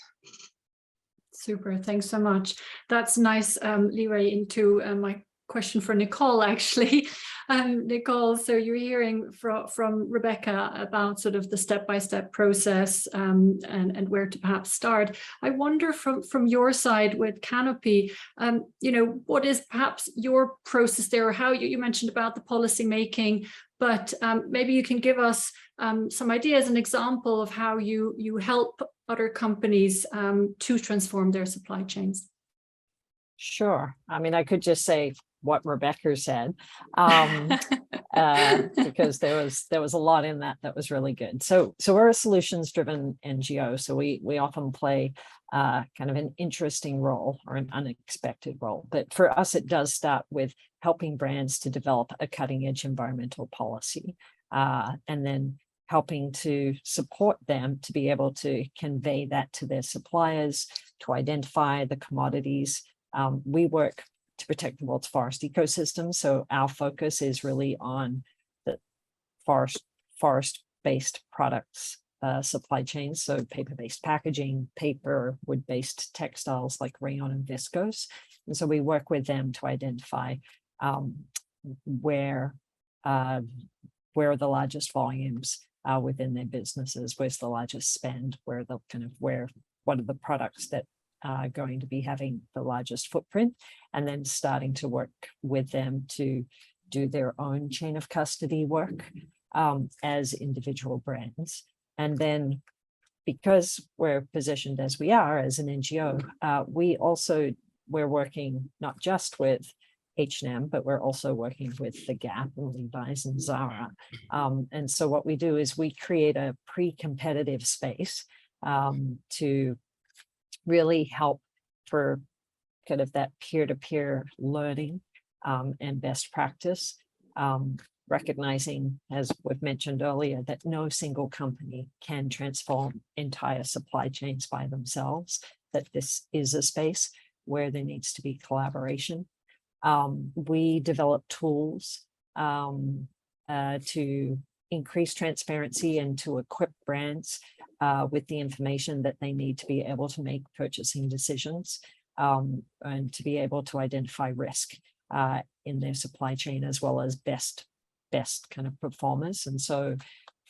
Super, thanks so much. That's nice leeway into my question for Nicole, actually. Nicole, so you're hearing from Rebecca about sort of the step-by-step process and where to perhaps start. I wonder from your side with Canopy, what is perhaps your process there, or how you mentioned about the policy making, but maybe you can give us some ideas, an example of how you help other companies to transform their supply chains. Sure. I mean, I could just say what Rebecca said, because there was a lot in that was really good. So we're a solutions-driven NGO, so we often play kind of an interesting role or an unexpected role. But for us, it does start with helping brands to develop a cutting-edge environmental policy, and then helping to support them to be able to convey that to their suppliers, to identify the commodities. We work to protect the world's forest ecosystem, so our focus is really on the forest-based products supply chains, so paper-based packaging, paper, wood-based textiles like rayon and viscose. And so we work with them to identify where are the largest volumes within their businesses, where's the largest spend, what are the products that are going to be having the largest footprint, and then starting to work with them to do their own chain of custody work as individual brands. And then, because we're positioned as we are as an NGO, we're working not just with H&M, but we're also working with the Gap and Levi's and Zara. And so what we do is we create a pre-competitive space to really help for kind of that peer-to-peer learning and best practice, recognizing, as we've mentioned earlier, that no single company can transform entire supply chains by themselves, that this is a space where there needs to be collaboration. We develop tools to increase transparency and to equip brands with the information that they need to be able to make purchasing decisions and to be able to identify risk in their supply chain, as well as best kind of performers. And so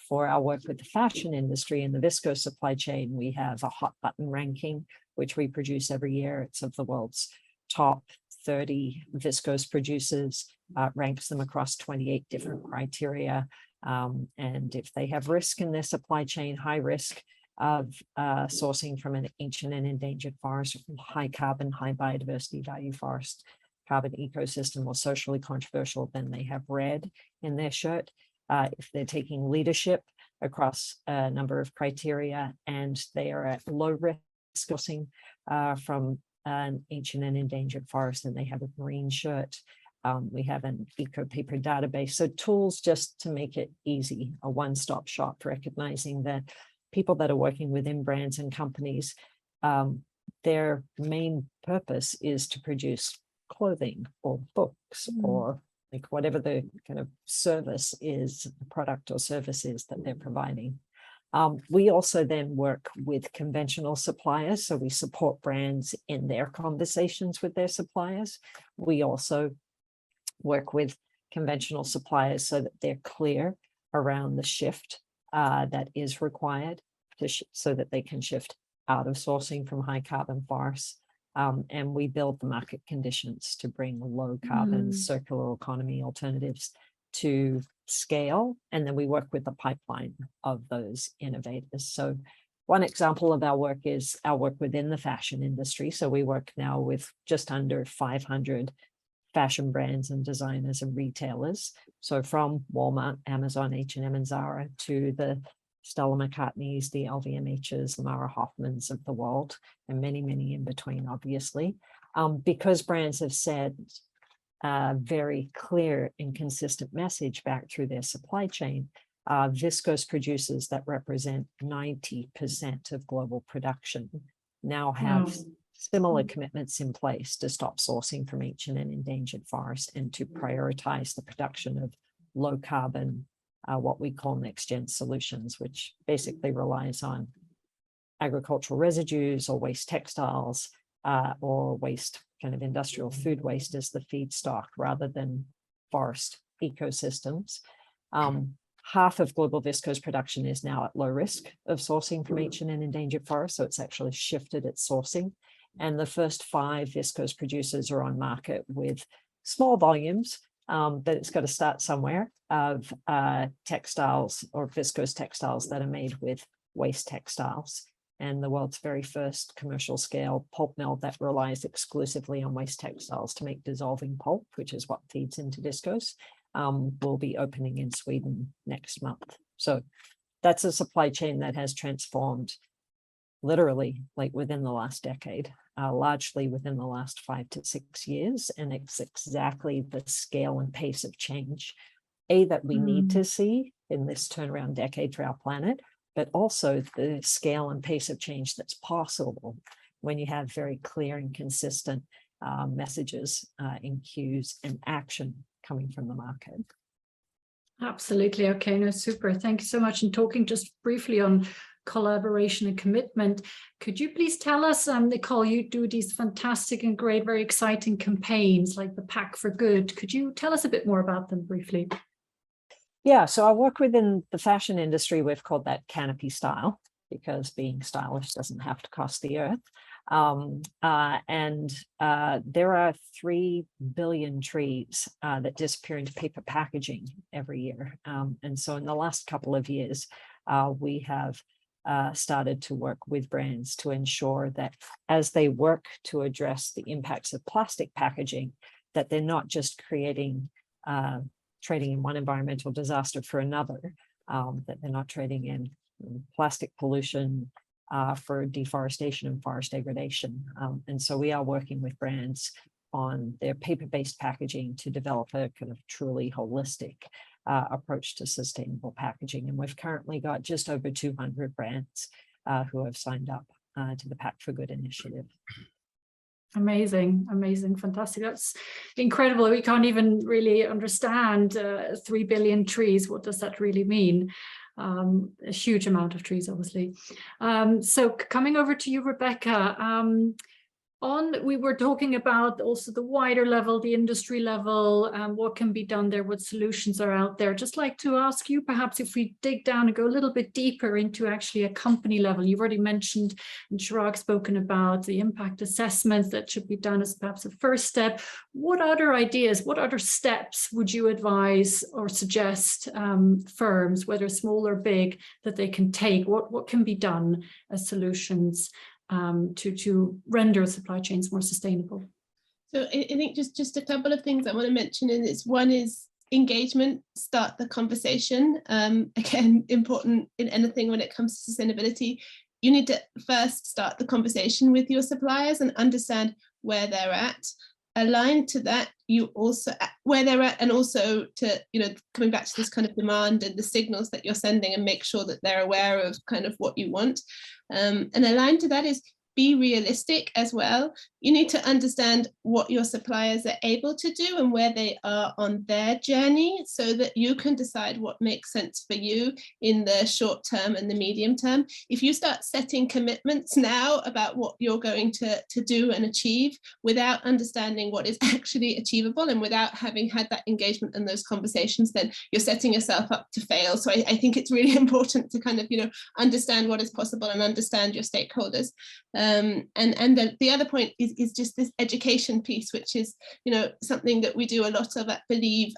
for our work with the fashion industry and the viscose supply chain, we have a hot button ranking, which we produce every year. It's of the world's top 30 viscose producers, ranks them across 28 different criteria. And if they have risk in their supply chain, high risk of sourcing from an ancient and endangered forest, high carbon, high biodiversity value forest, carbon ecosystem, or socially controversial, then they have red in their shirt. If they're taking leadership across a number of criteria and they are at low risk sourcing from an ancient and endangered forest, then they have a green shirt. We have an eco-paper database. So tools just to make it easy, a one-stop shop, recognizing that people that are working within brands and companies, their main purpose is to produce clothing or books or like whatever the kind of service is, the product or service is that they're providing. We also then work with conventional suppliers. So we support brands in their conversations with their suppliers. We also work with conventional suppliers so that they're clear around the shift that is required so that they can shift out of sourcing from high carbon forests. And we build the market conditions to bring low carbon circular economy alternatives to scale. And then we work with the pipeline of those innovators. So one example of our work is our work within the fashion industry. So we work now with just under 500 fashion brands and designers and retailers. So from Walmart, Amazon, H&M and Zara to the Stella McCartney's, the LVMH's, the Mara Hoffmans of the world, and many, many in between, obviously. Because brands have said very clear and consistent message back through their supply chain, viscose producers that represent 90% of global production now have similar commitments in place to stop sourcing from ancient and endangered forests and to prioritize the production of low carbon, what we call next gen solutions, which basically relies on agricultural residues or waste textiles or waste kind of industrial food waste as the feedstock rather than forest ecosystems. Half of global viscose production is now at low risk of sourcing from ancient and endangered forests, so it's actually shifted its sourcing. And the first 5 viscose producers are on market with small volumes, but it's got to start somewhere, of textiles or viscose textiles that are made with waste textiles. And the world's very first commercial scale pulp mill that relies exclusively on waste textiles to make dissolving pulp, which is what feeds into viscose, will be opening in Sweden next month. So that's a supply chain that has transformed literally like within the last decade, largely within the last 5 to 6 years. And it's exactly the scale and pace of change, that we need to see in this turnaround decade for our planet, but also the scale and pace of change that's possible when you have very clear and consistent messages in cues and action coming from the market. Absolutely. Okay, no, super. Thank you so much. And talking just briefly on collaboration and commitment, could you please tell us, Nicole, you do these fantastic and great, very exciting campaigns like the Pack for Good. Could you tell us a bit more about them briefly? Yeah, so I work within the fashion industry. We've called that canopy style because being stylish doesn't have to cost the earth. There are 3 billion trees that disappear into paper packaging every year. And so in the last couple of years, we have started to work with brands to ensure that as they work to address the impacts of plastic packaging, that they're not just trading in one environmental disaster for another, that they're not trading in plastic pollution for deforestation and forest degradation. And so we are working with brands on their paper-based packaging to develop a kind of truly holistic approach to sustainable packaging. And we've currently got just over 200 brands who have signed up to the Pack for Good initiative. Amazing, amazing, fantastic. That's incredible. We can't even really understand 3 billion trees. What does that really mean? a huge amount of trees, obviously. So coming over to you, Rebecca, we were talking about also the wider level, the industry level, what can be done there, what solutions are out there. Just like to ask you, perhaps if we dig down and go a little bit deeper into actually a company level. You've already mentioned, and Chirag spoken about, the impact assessments that should be done as perhaps a first step. What other ideas, what other steps would you advise or suggest firms, whether small or big, that they can take? What can be done as solutions to render supply chains more sustainable? So I think just a couple of things I want to mention in this. One is engagement, start the conversation. Again, important in anything when it comes to sustainability. You need to first start the conversation with your suppliers and understand where they're at. Aligned to that, you also where they're at, and also to, you know, coming back to this kind of demand and the signals that you're sending, and make sure that they're aware of kind of what you want. And aligned to that is be realistic as well. You need to understand what your suppliers are able to do and where they are on their journey, so that you can decide what makes sense for you in the short term and the medium term. If you start setting commitments now about what you're going to do and achieve without understanding what is actually achievable and without having had that engagement and those conversations, then you're setting yourself up to fail. So I think it's really important to kind of, you know, understand what is possible and understand your stakeholders. And the other point is just this education piece, which is, you know, something that we do a lot of at Believe,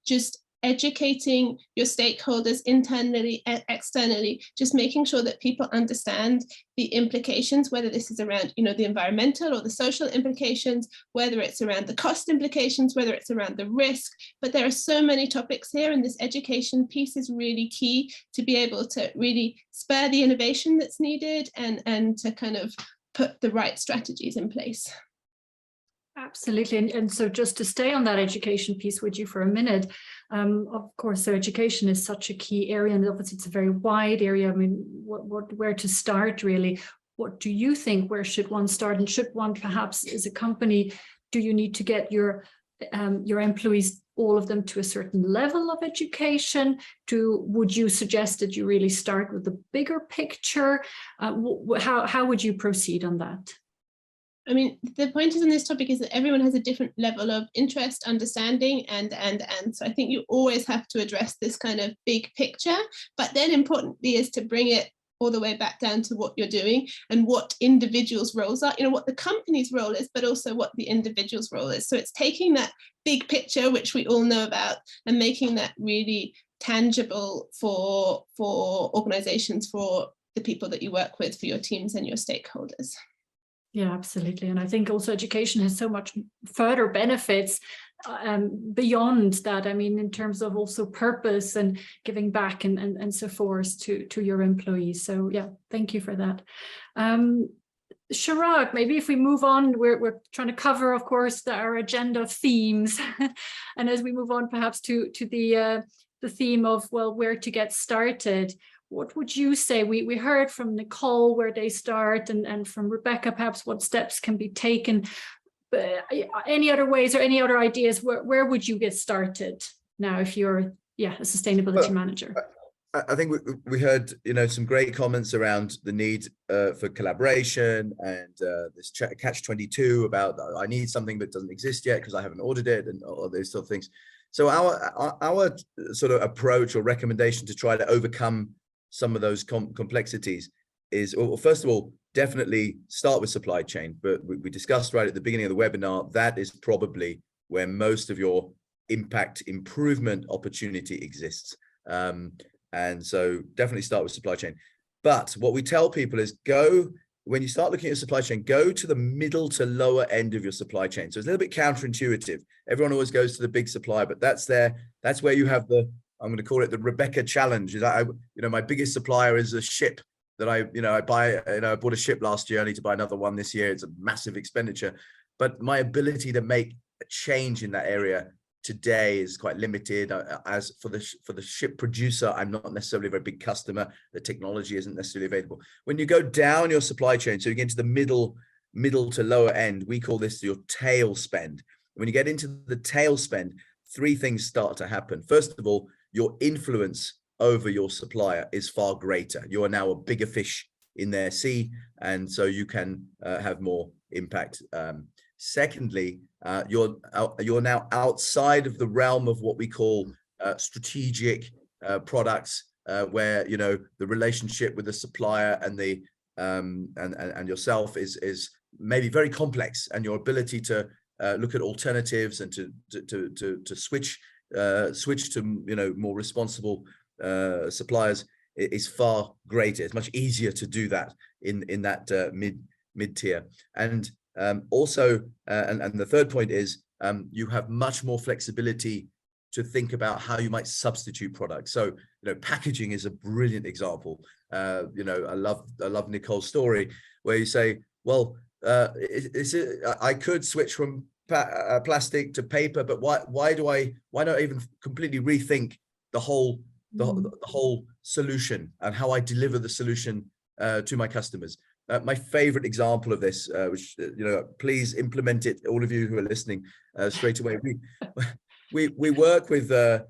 just educating your stakeholders internally and externally, just making sure that people understand the implications, whether this is around, you know, the environmental or the social implications, whether it's around the cost implications, whether it's around the risk. But there are so many topics here, and this education piece is really key to be able to really spur the innovation that's needed and to kind of put the right strategies in place. Absolutely. And so just to stay on that education piece with you for a minute, of course, so education is such a key area, and obviously it's a very wide area. I mean, where to start really? What do you think? Where should one start? And should one perhaps, as a company, do you need to get your employees, all of them, to a certain level of education? Would you suggest that you really start with the bigger picture? How would you proceed on that? I mean, the point is on this topic is that everyone has a different level of interest, understanding, and so I think you always have to address this kind of big picture, but then importantly is to bring it all the way back down to what you're doing and what individuals' roles are, you know, what the company's role is, but also what the individual's role is. So it's taking that big picture, which we all know about, and making that really tangible for organizations, for the people that you work with, for your teams and your stakeholders. Yeah, absolutely. And I think also education has so much further benefits beyond that. I mean, in terms of also purpose and giving back and so forth to your employees. So yeah, thank you for that. Chirag, maybe if we move on, we're trying to cover, of course, our agenda themes. And as we move on perhaps to the theme of, well, where to get started. What would you say? We heard from Nicole where they start, and from Rebecca perhaps what steps can be taken. Any other ways or any other ideas? Where would you get started now if you're a sustainability manager? I think we heard, you know, some great comments around the need for collaboration and this catch-22 about I need something that doesn't exist yet because I haven't ordered it, and all those sort of things. So our sort of approach or recommendation to try to overcome some of those complexities is, well, first of all, definitely start with supply chain. But we discussed right at the beginning of the webinar, that is probably where most of your impact improvement opportunity exists. And so definitely start with supply chain. But what we tell people is when you start looking at your supply chain, go to the middle to lower end of your supply chain. So it's a little bit counterintuitive. Everyone always goes to the big supplier, but that's where you have I'm going to call it the Rebecca challenge. Is that my biggest supplier is a ship that I buy. I bought a ship last year. I need to buy another one this year. It's a massive expenditure, but my ability to make a change in that area today is quite limited. As for the ship producer, I'm not necessarily a very big customer. The technology isn't necessarily available. When you go down your supply chain, so you get into the middle to lower end, we call this your tail spend. When you get into the tail spend, three things start to happen. First of all, your influence over your supplier is far greater. You are now a bigger fish in their sea, and so you can have more impact. Secondly, you're now outside of the realm of what we call strategic products, where the relationship with the supplier and the and yourself is maybe very complex, and your ability to look at alternatives and to switch to more responsible suppliers is far greater. It's much easier to do that in that mid tier. And also, and the third point is you have much more flexibility to think about how you might substitute products. So packaging is a brilliant example. I love Nicole's story where you say, well, I could switch from plastic to paper, but why not even completely rethink the whole solution and how I deliver the solution to my customers. My favorite example of this, which please implement it, all of you who are listening, straight away. We work with a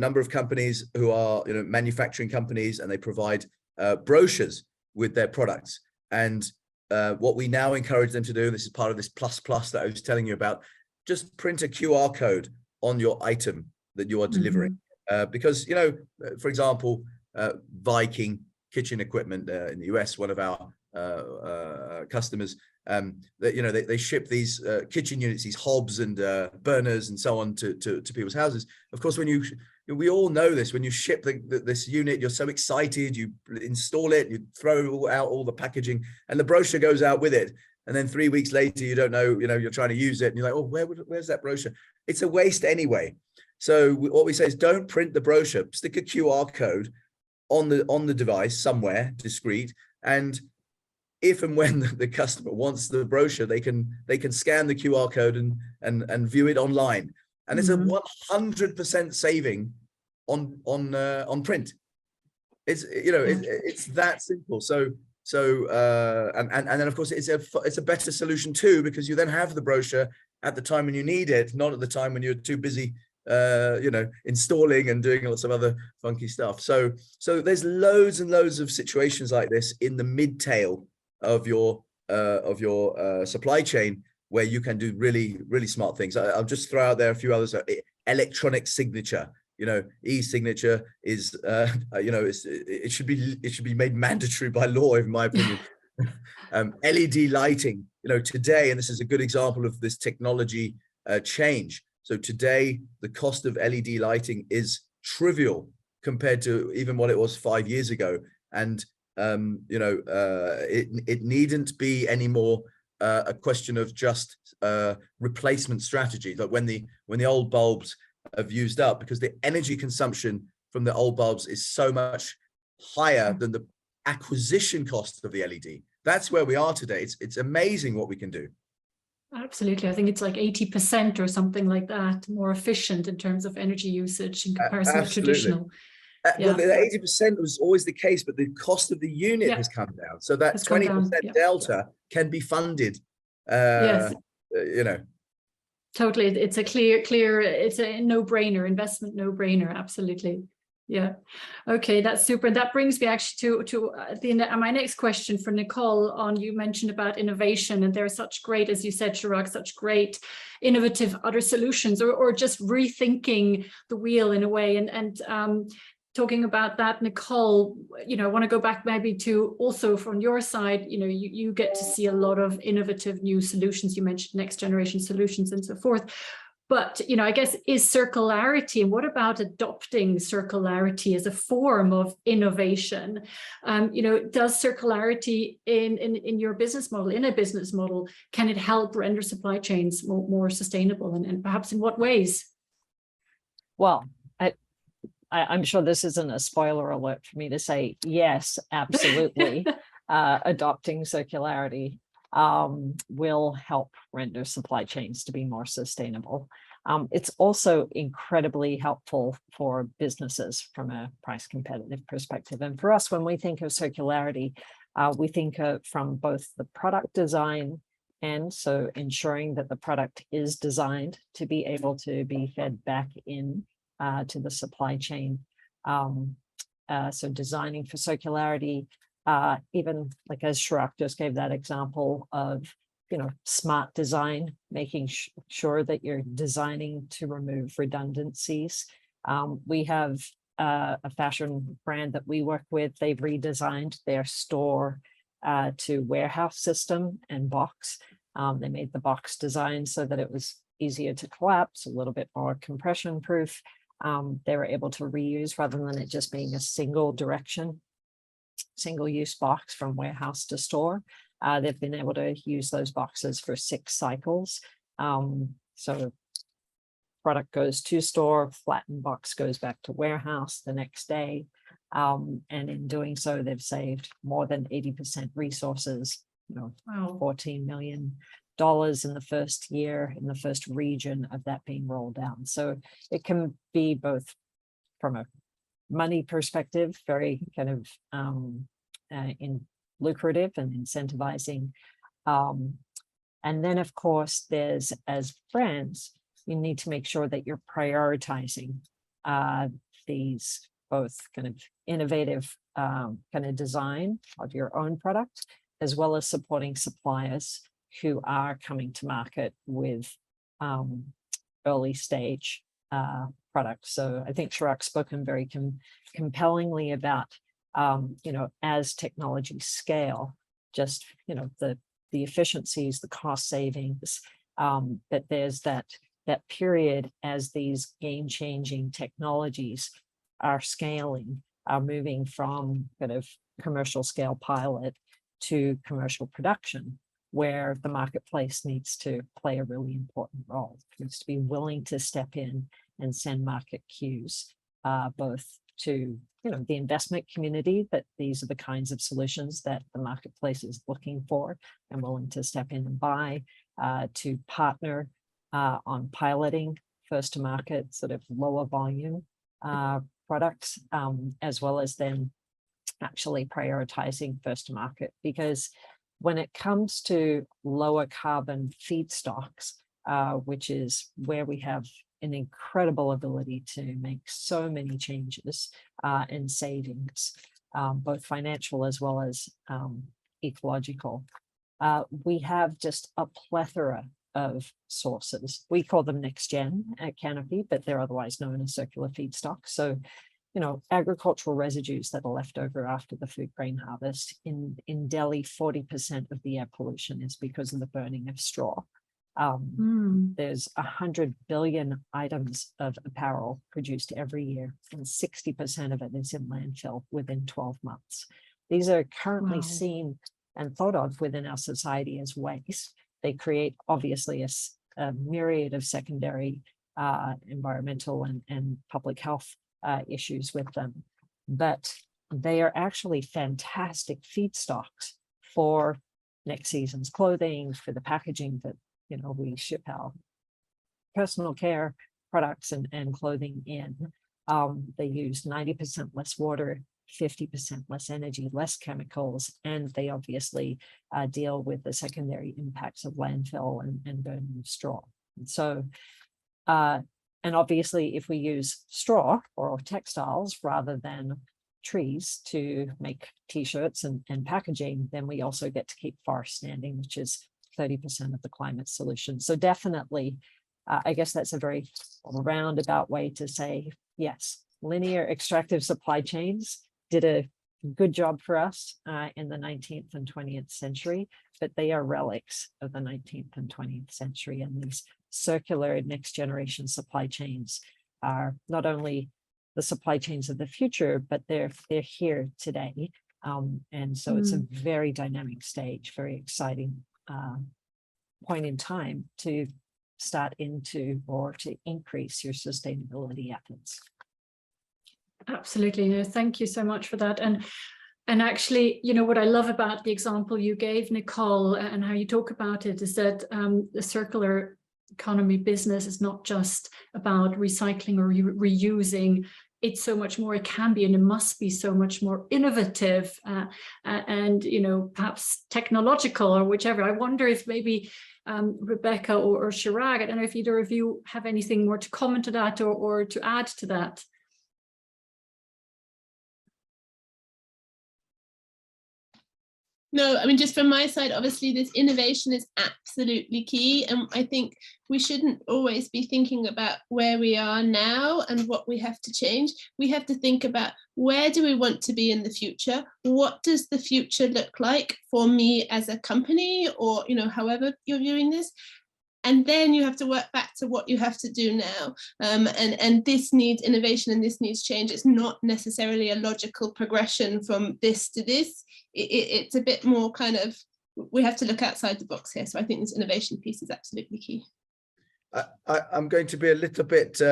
number of companies who are manufacturing companies, and they provide brochures with their products. And what we now encourage them to do, this is part of this plus that I was telling you about, just print a QR code on your item that you are delivering. Because for example, Viking kitchen equipment in the US, one of our customers, they ship these kitchen units, these hobs and burners and so on to people's houses. Of course, we all know this, when you ship this unit, you're so excited, you install it, you throw out all the packaging, and the brochure goes out with it. And then 3 weeks later, you don't know, you're trying to use it, and you're like, oh, where's that brochure? It's a waste anyway. So what we say is, don't print the brochure, stick a QR code on the device somewhere discreet, and if and when the customer wants the brochure, they can scan the QR code and view it online. And it's a 100% saving on print. It's it's that simple. So and then of course it's a better solution too, because you then have the brochure at the time when you need it, not at the time when you're too busy installing and doing lots of other funky stuff. So there's loads and loads of situations like this in the mid tail of your supply chain, where you can do really, really smart things. I'll just throw out there a few others. Electronic signature, e-signature is, it should be made mandatory by law, in my opinion. LED lighting, today, and this is a good example of this technology change. So today, the cost of LED lighting is trivial compared to even what it was 5 years ago. And it needn't be anymore a question of just replacement strategy, like when the old bulbs have used up, because the energy consumption from the old bulbs is so much higher than the acquisition cost of the LED. That's where we are today. It's amazing what we can do. Absolutely. I think it's like 80% or something like that, more efficient in terms of energy usage in comparison to traditional. Well, the 80% was always the case, but the cost of the unit has come down. So that 20% delta can be funded. Yes. Totally. It's a clear, it's a no-brainer, investment no-brainer. Absolutely. Yeah. Okay, that's super. That brings me actually to my next question for Nicole. On, you mentioned about innovation, and there are such great, as you said, Chirag, such great innovative other solutions, or just rethinking the wheel in a way. And talking about that, Nicole, I want to go back maybe to also from your side, you get to see a lot of innovative new solutions. You mentioned next generation solutions and so forth. But, I guess, is circularity, and what about adopting circularity as a form of innovation? Does circularity in your business model, in a business model, can it help render supply chains more sustainable, and perhaps in what ways? Well, I'm sure this isn't a spoiler alert for me to say, yes, absolutely. Adopting circularity will help render supply chains to be more sustainable. It's also incredibly helpful for businesses from a price competitive perspective. And for us, when we think of circularity, we think of from both the product design, and so ensuring that the product is designed to be able to be fed back in to the supply chain, So designing for circularity, even like as Chirag just gave that example of, smart design, making sure that you're designing to remove redundancies. We have a fashion brand that we work with. They've redesigned their store to warehouse system and box. They made the box design so that it was easier to collapse, a little bit more compression proof. They were able to reuse rather than it just being a single use box from warehouse to store. They've been able to use those boxes for 6 cycles. So product goes to store, flattened box goes back to warehouse the next day. And in doing so, they've saved more than 80% resources, Wow. $14 million in the first year in the first region of that being rolled out. So it can be both from a money perspective, very kind of in lucrative and incentivizing. And then of course, there's, as brands, you need to make sure that you're prioritizing these both kind of innovative kind of design of your own product, as well as supporting suppliers who are coming to market with early stage products. So I think Chirag's spoken very compellingly about, as technologies scale, just, the efficiencies, the cost savings, that there's that period as these game-changing technologies are scaling, are moving from kind of commercial scale pilot to commercial production, where the marketplace needs to play a really important role. It needs to be willing to step in and send market cues, both to the investment community, that these are the kinds of solutions that the marketplace is looking for and willing to step in and buy, to partner on piloting first to market, sort of lower volume products, as well as then actually prioritizing first to market. Because when it comes to lower carbon feedstocks, which is where we have an incredible ability to make so many changes and savings, both financial as well as ecological, we have just a plethora of sources. We call them next gen at Canopy, but they're otherwise known as circular feedstocks. So, agricultural residues that are left over after the food grain harvest. In Delhi, 40% of the air pollution is because of the burning of straw. There's 100 billion items of apparel produced every year, and 60% of it is in landfill within 12 months. These are currently seen and thought of within our society as waste. They create obviously a myriad of secondary environmental and public health issues with them, but they are actually fantastic feedstocks for next season's clothing, for the packaging that we ship our personal care products and clothing in. They use 90% less water, 50% less energy, less chemicals, and they obviously deal with the secondary impacts of landfill and burning of straw. And so, and obviously, if we use straw or textiles rather than trees to make t-shirts and packaging, then we also get to keep forests standing, which is 30% of the climate solution. So definitely, I guess that's a very roundabout way to say, yes, linear extractive supply chains did a good job for us in the 19th and 20th century, but they are relics of the 19th and 20th century. And these circular next generation supply chains are not only the supply chains of the future, but they're here today. And so it's a very dynamic stage, very exciting point in time to start into or to increase your sustainability efforts. Absolutely. No, thank you so much for that. And actually, what I love about the example you gave, Nicole, and how you talk about it is that the circular economy business is not just about recycling or reusing. It's so much more. It can be, and it must be so much more innovative and, perhaps technological or whichever. I wonder if maybe Rebecca or Chirag, I don't know if either of you have anything more to comment to that or to add to that. No, I mean, just from my side, obviously this innovation is absolutely key. And I think we shouldn't always be thinking about where we are now and what we have to change. We have to think about where do we want to be in the future? What does the future look like for me as a company, or, you know, however you're viewing this? And then you have to work back to what you have to do now. And this needs innovation and this needs change. It's not necessarily a logical progression from this to this. It's a bit more kind of, we have to look outside the box here. So I think this innovation piece is absolutely key. I'm going to be a little bit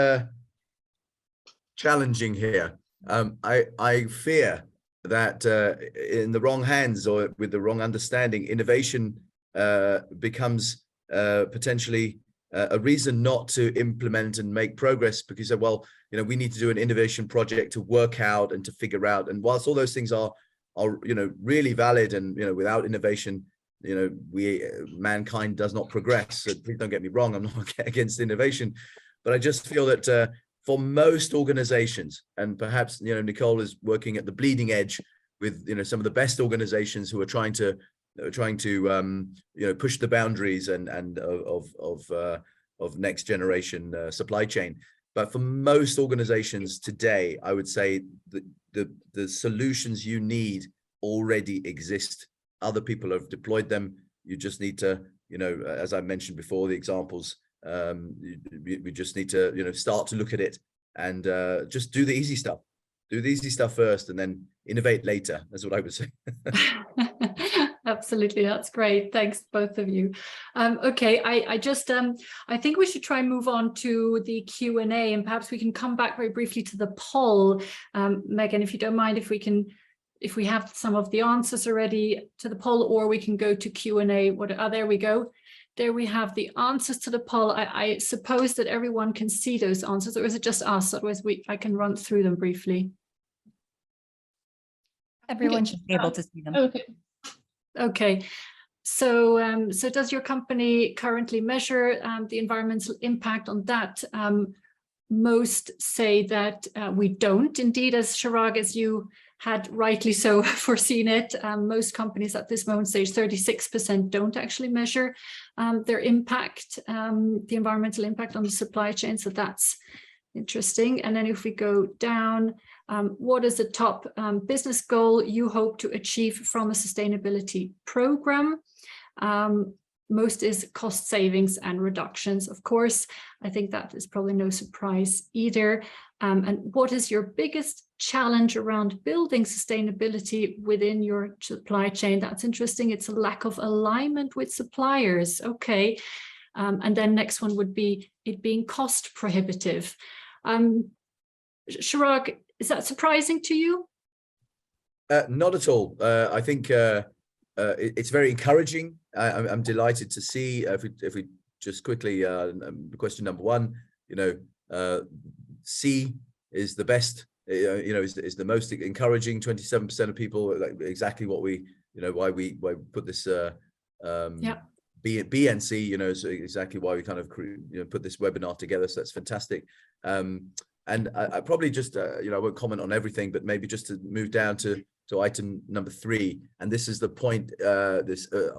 challenging here. I fear that in the wrong hands or with the wrong understanding, innovation becomes potentially a reason not to implement and make progress, because, well, you know, we need to do an innovation project to work out and to figure out. And whilst all those things are you know, really valid, and, you know, without innovation, you know, mankind does not progress. So please don't get me wrong, I'm not against innovation, but I just feel that for most organizations, and perhaps, you know, Nicole is working at the bleeding edge with, you know, some of the best organizations who are trying to you know, push the boundaries and of next generation supply chain. But for most organizations today, I would say that the solutions you need already exist. Other people have deployed them. You just need to, you know, as I mentioned before, the examples, we just need to, you know, start to look at it and just do the easy stuff. Do the easy stuff first and then innovate later. That's what I would say. Absolutely, that's great. Thanks, both of you. Okay, I just I think we should try and move on to the Q&A, and perhaps we can come back very briefly to the poll. Megan, if you don't mind, if we have some of the answers already to the poll, or we can go to Q&A. There we go. There we have the answers to the poll. I suppose that everyone can see those answers, or is it just us? Otherwise, I can run through them briefly. Everyone should be able to see them. Okay. Okay, so does your company currently measure the environmental impact on that? Most say that we don't. Indeed, as Chirag, as you had rightly so foreseen it, most companies at this moment stage, 36% don't actually measure their impact, the environmental impact on the supply chain. So that's interesting. And then if we go down, what is the top business goal you hope to achieve from a sustainability program? Most is cost savings and reductions, of course. I think that is probably no surprise either. And what is your biggest challenge around building sustainability within your supply chain? That's interesting. It's a lack of alignment with suppliers. Okay. And then next one would be it being cost prohibitive. Chirag, is that surprising to you? Not at all. I think it's very encouraging. I'm delighted to see, if we just quickly, question number one, you know, C is the best, you know, is the most encouraging. 27% of people, like exactly what we, you know, why we put this B and C, you know, so exactly why we kind of, you know, put this webinar together. So that's fantastic. And I probably just, you know, I won't comment on everything, but maybe just to move down to item number 3. And this is the point,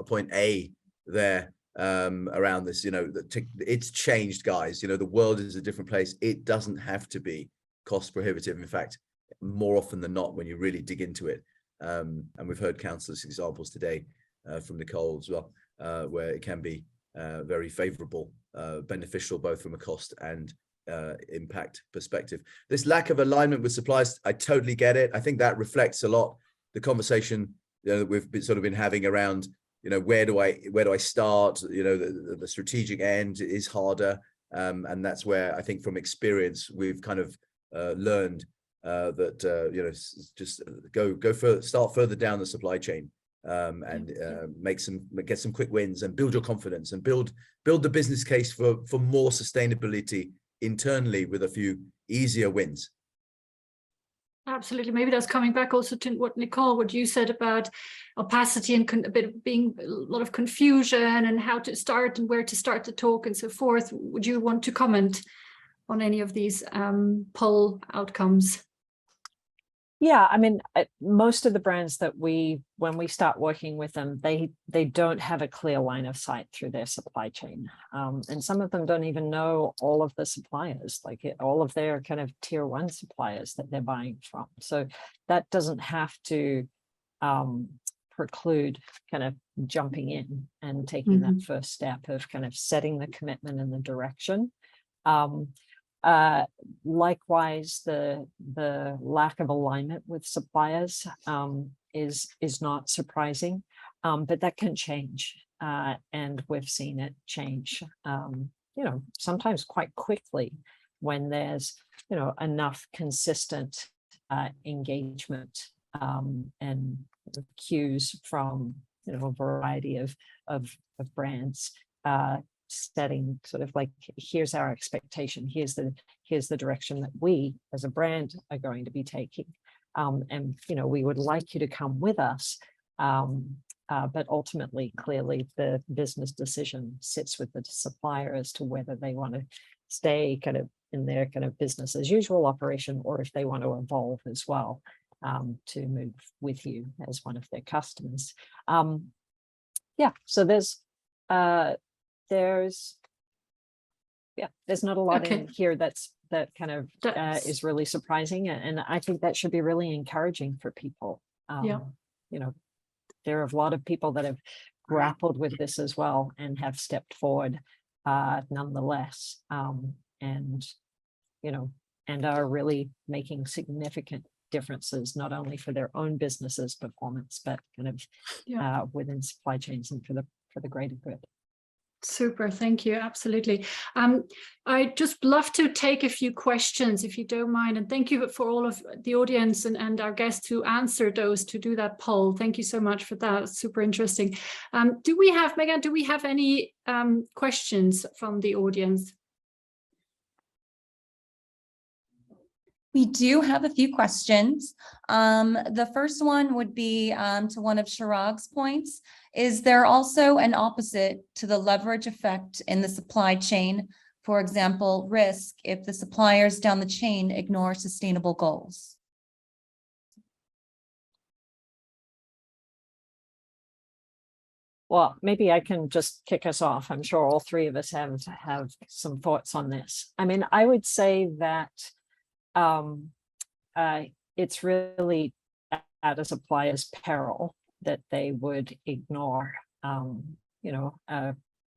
point A there, around this, you know, it's changed, guys. You know, the world is a different place. It doesn't have to be cost prohibitive. In fact, more often than not, when you really dig into it, and we've heard countless examples today from Nicole as well, where it can be very favorable, beneficial, both from a cost and impact perspective. This lack of alignment with suppliers, I totally get it. I think that reflects a lot the conversation, you know, that we've been having around, you know, where do I start? You know, the strategic end is harder, and that's where I think from experience we've kind of learned that you know, just start further down the supply chain, and get some quick wins and build your confidence and build the business case for more sustainability internally with a few easier wins. Absolutely. Maybe that's coming back also to what you said about opacity and a bit of being a lot of confusion and how to start and where to start to talk and so forth. Would you want to comment on any of these poll outcomes? Yeah, I mean, most of the brands that when we start working with them, they don't have a clear line of sight through their supply chain. And some of them don't even know all of the suppliers, like all of their kind of tier 1 suppliers that they're buying from. So that doesn't have to preclude kind of jumping in and taking that first step of kind of setting the commitment and the direction. Likewise, the lack of alignment with suppliers is not surprising, but that can change, and we've seen it change, sometimes quite quickly when there's enough consistent engagement and cues from a variety of brands. Setting sort of like, here's our expectation, here's the direction that we as a brand are going to be taking, and we would like you to come with us, but ultimately, clearly, the business decision sits with the supplier as to whether they want to stay kind of in their kind of business as usual operation, or if they want to evolve as well, to move with you as one of their customers. So there's not a lot in here that kind of is really surprising, and I think that should be really encouraging for people. There are a lot of people that have grappled with this as well and have stepped forward nonetheless, and are really making significant differences, not only for their own businesses' performance, but kind of within supply chains and for the greater good. Super, thank you. Absolutely. I'd just love to take a few questions, if you don't mind, and thank you for all of the audience and our guests who answered those to do that poll. Thank you so much for that. It's super interesting. Megan, do we have any questions from the audience? We do have a few questions. The first one would be to one of Chirag's points. Is there also an opposite to the leverage effect in the supply chain? For example, risk if the suppliers down the chain ignore sustainable goals? Well, maybe I can just kick us off. I'm sure all three of us have some thoughts on this. I mean, I would say that it's really at a supplier's peril that they would ignore,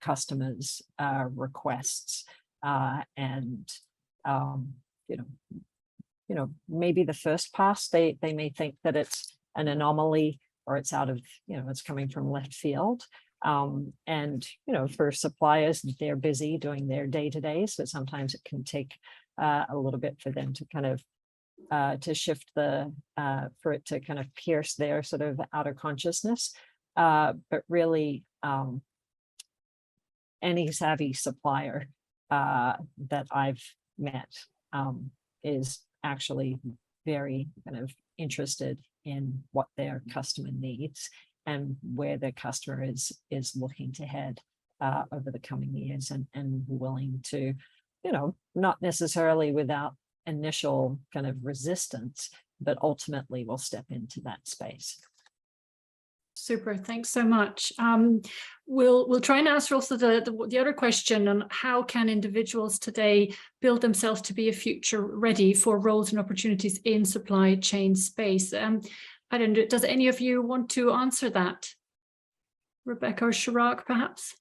customers' requests, and maybe the first pass they may think that it's an anomaly or it's out of it's coming from left field. And for suppliers, they're busy doing their day-to-day, so sometimes it can take a little bit for them to kind of to shift for it to kind of pierce their sort of outer consciousness. But really, any savvy supplier that I've met is actually very kind of interested in what their customer needs and where their customer is looking to head over the coming years, and willing to, not necessarily without initial kind of resistance, but ultimately will step into that space. Super, thanks so much. We'll try and answer also the other question on how can individuals today build themselves to be a future ready for roles and opportunities in supply chain space. I don't know, does any of you want to answer that? Rebecca or Chirag, perhaps?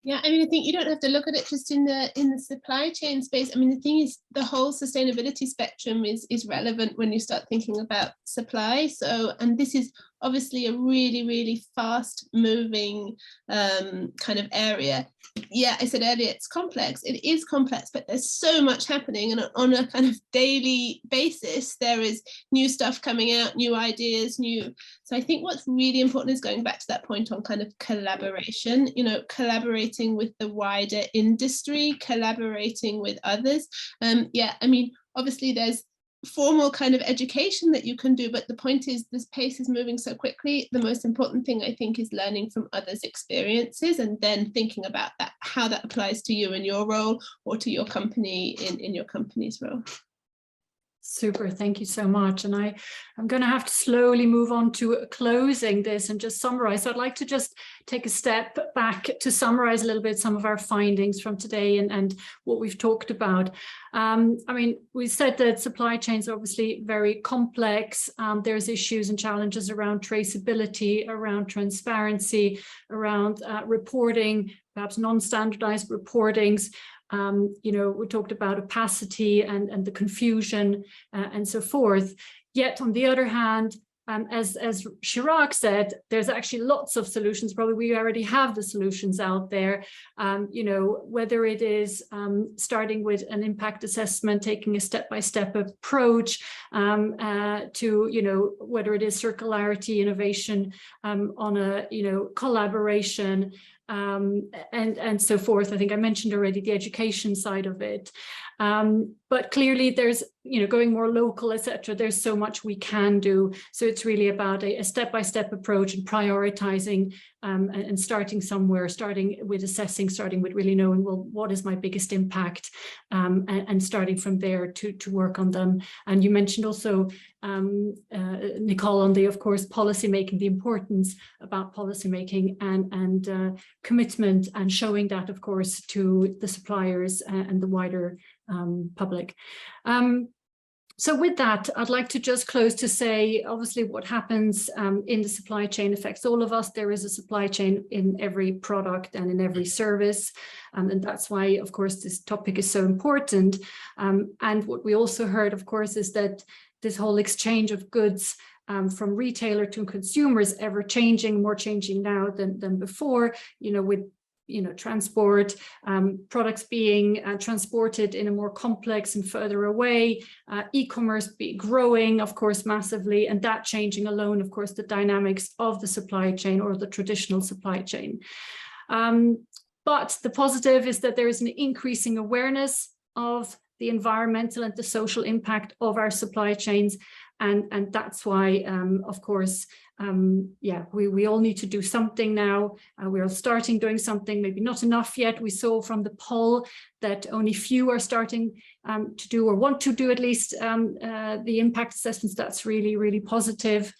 Yeah, I mean, I think you don't have to look at it just in the supply chain space. I mean, the thing is, the whole sustainability spectrum is relevant when you start thinking about supply. So, and this is obviously a really, really fast moving kind of area. Yeah, I said earlier, it's complex. It is complex, but there's so much happening, and on a kind of daily basis, there is new stuff coming out, new ideas, So I think what's really important is going back to that point on kind of collaboration, collaborating with the wider industry, collaborating with others. Yeah, I mean, obviously there's formal kind of education that you can do, but the point is this pace is moving so quickly. The most important thing, I think, is learning from others' experiences and then thinking about that, how that applies to you in your role or to your company in your company's role. Super, thank you so much. And I'm going to have to slowly move on to closing this and just summarize. So I'd like to just take a step back to summarize a little bit some of our findings from today and what we've talked about. I mean, we said that supply chains are obviously very complex. There's issues and challenges around traceability, around transparency, around reporting, perhaps non-standardized reportings. You know, we talked about opacity and the confusion and so forth. Yet on the other hand, as Chirag said, there's actually lots of solutions. Probably we already have the solutions out there. You know, whether it is starting with an impact assessment, taking a step-by-step approach to, you know, whether it is circularity, innovation on a, you know, collaboration, and so forth. I think I mentioned already the education side of it. But clearly there's, you know, going more local, etc. There's so much we can do. So it's really about a step-by-step approach and prioritizing and starting somewhere, starting with assessing, starting with really knowing, well, what is my biggest impact, and starting from there to work on them. And you mentioned also, Nicole, on the, of course, policy making, the importance about policy making and commitment, and showing that, of course, to the suppliers and the wider public. So with that, I'd like to just close to say, obviously, what happens in the supply chain affects all of us. There is a supply chain in every product and in every service. And that's why, of course, this topic is so important. And what we also heard, of course, is that this whole exchange of goods from retailer to consumer is ever changing, more changing now than before, you know, with transport, products being transported in a more complex and further away, e-commerce growing, of course, massively, and that changing alone, of course, the dynamics of the supply chain or the traditional supply chain. But the positive is that there is an increasing awareness of the environmental and the social impact of our supply chains. And that's why, of course, yeah, we all need to do something now. We are starting doing something, maybe not enough yet. We saw from the poll that only few are starting to do, or want to do at least, the impact assessments. That's really, really positive.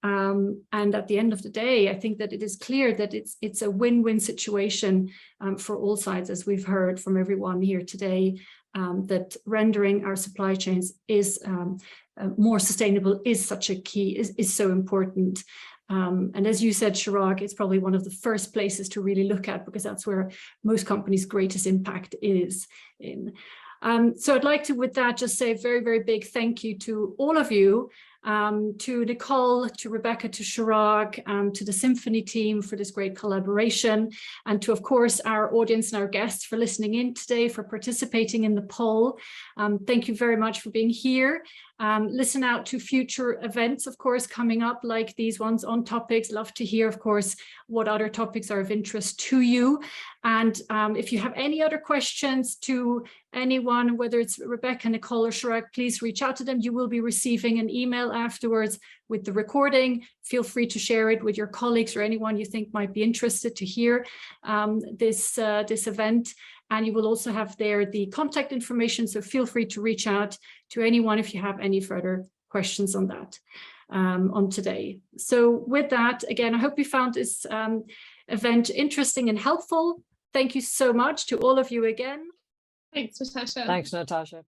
And at the end of the day, I think that it is clear that it's a win-win situation for all sides, as we've heard from everyone here today, that rendering our supply chains is more sustainable is such a key, is so important. And as you said, Chirag, it's probably one of the first places to really look at, because that's where most companies' greatest impact is in. So I'd like to, with that, just say a very, very big thank you to all of you, to Nicole, to Rebecca, to Chirag, to the Simfoni team for this great collaboration, and to, of course, our audience and our guests for listening in today, for participating in the poll. Thank you very much for being here. Listen out to future events, of course, coming up, like these ones on topics. Love to hear, of course, what other topics are of interest to you. And if you have any other questions to anyone, whether it's Rebecca, Nicole, or Chirag, please reach out to them. You will be receiving an email afterwards with the recording. Feel free to share it with your colleagues or anyone you think might be interested to hear this event. And you will also have there the contact information, so feel free to reach out to anyone if you have any further questions on that, on today. So with that, again, I hope you found this event interesting and helpful. Thank you so much to all of you again. Thanks, Natascha. Thanks, Natascha.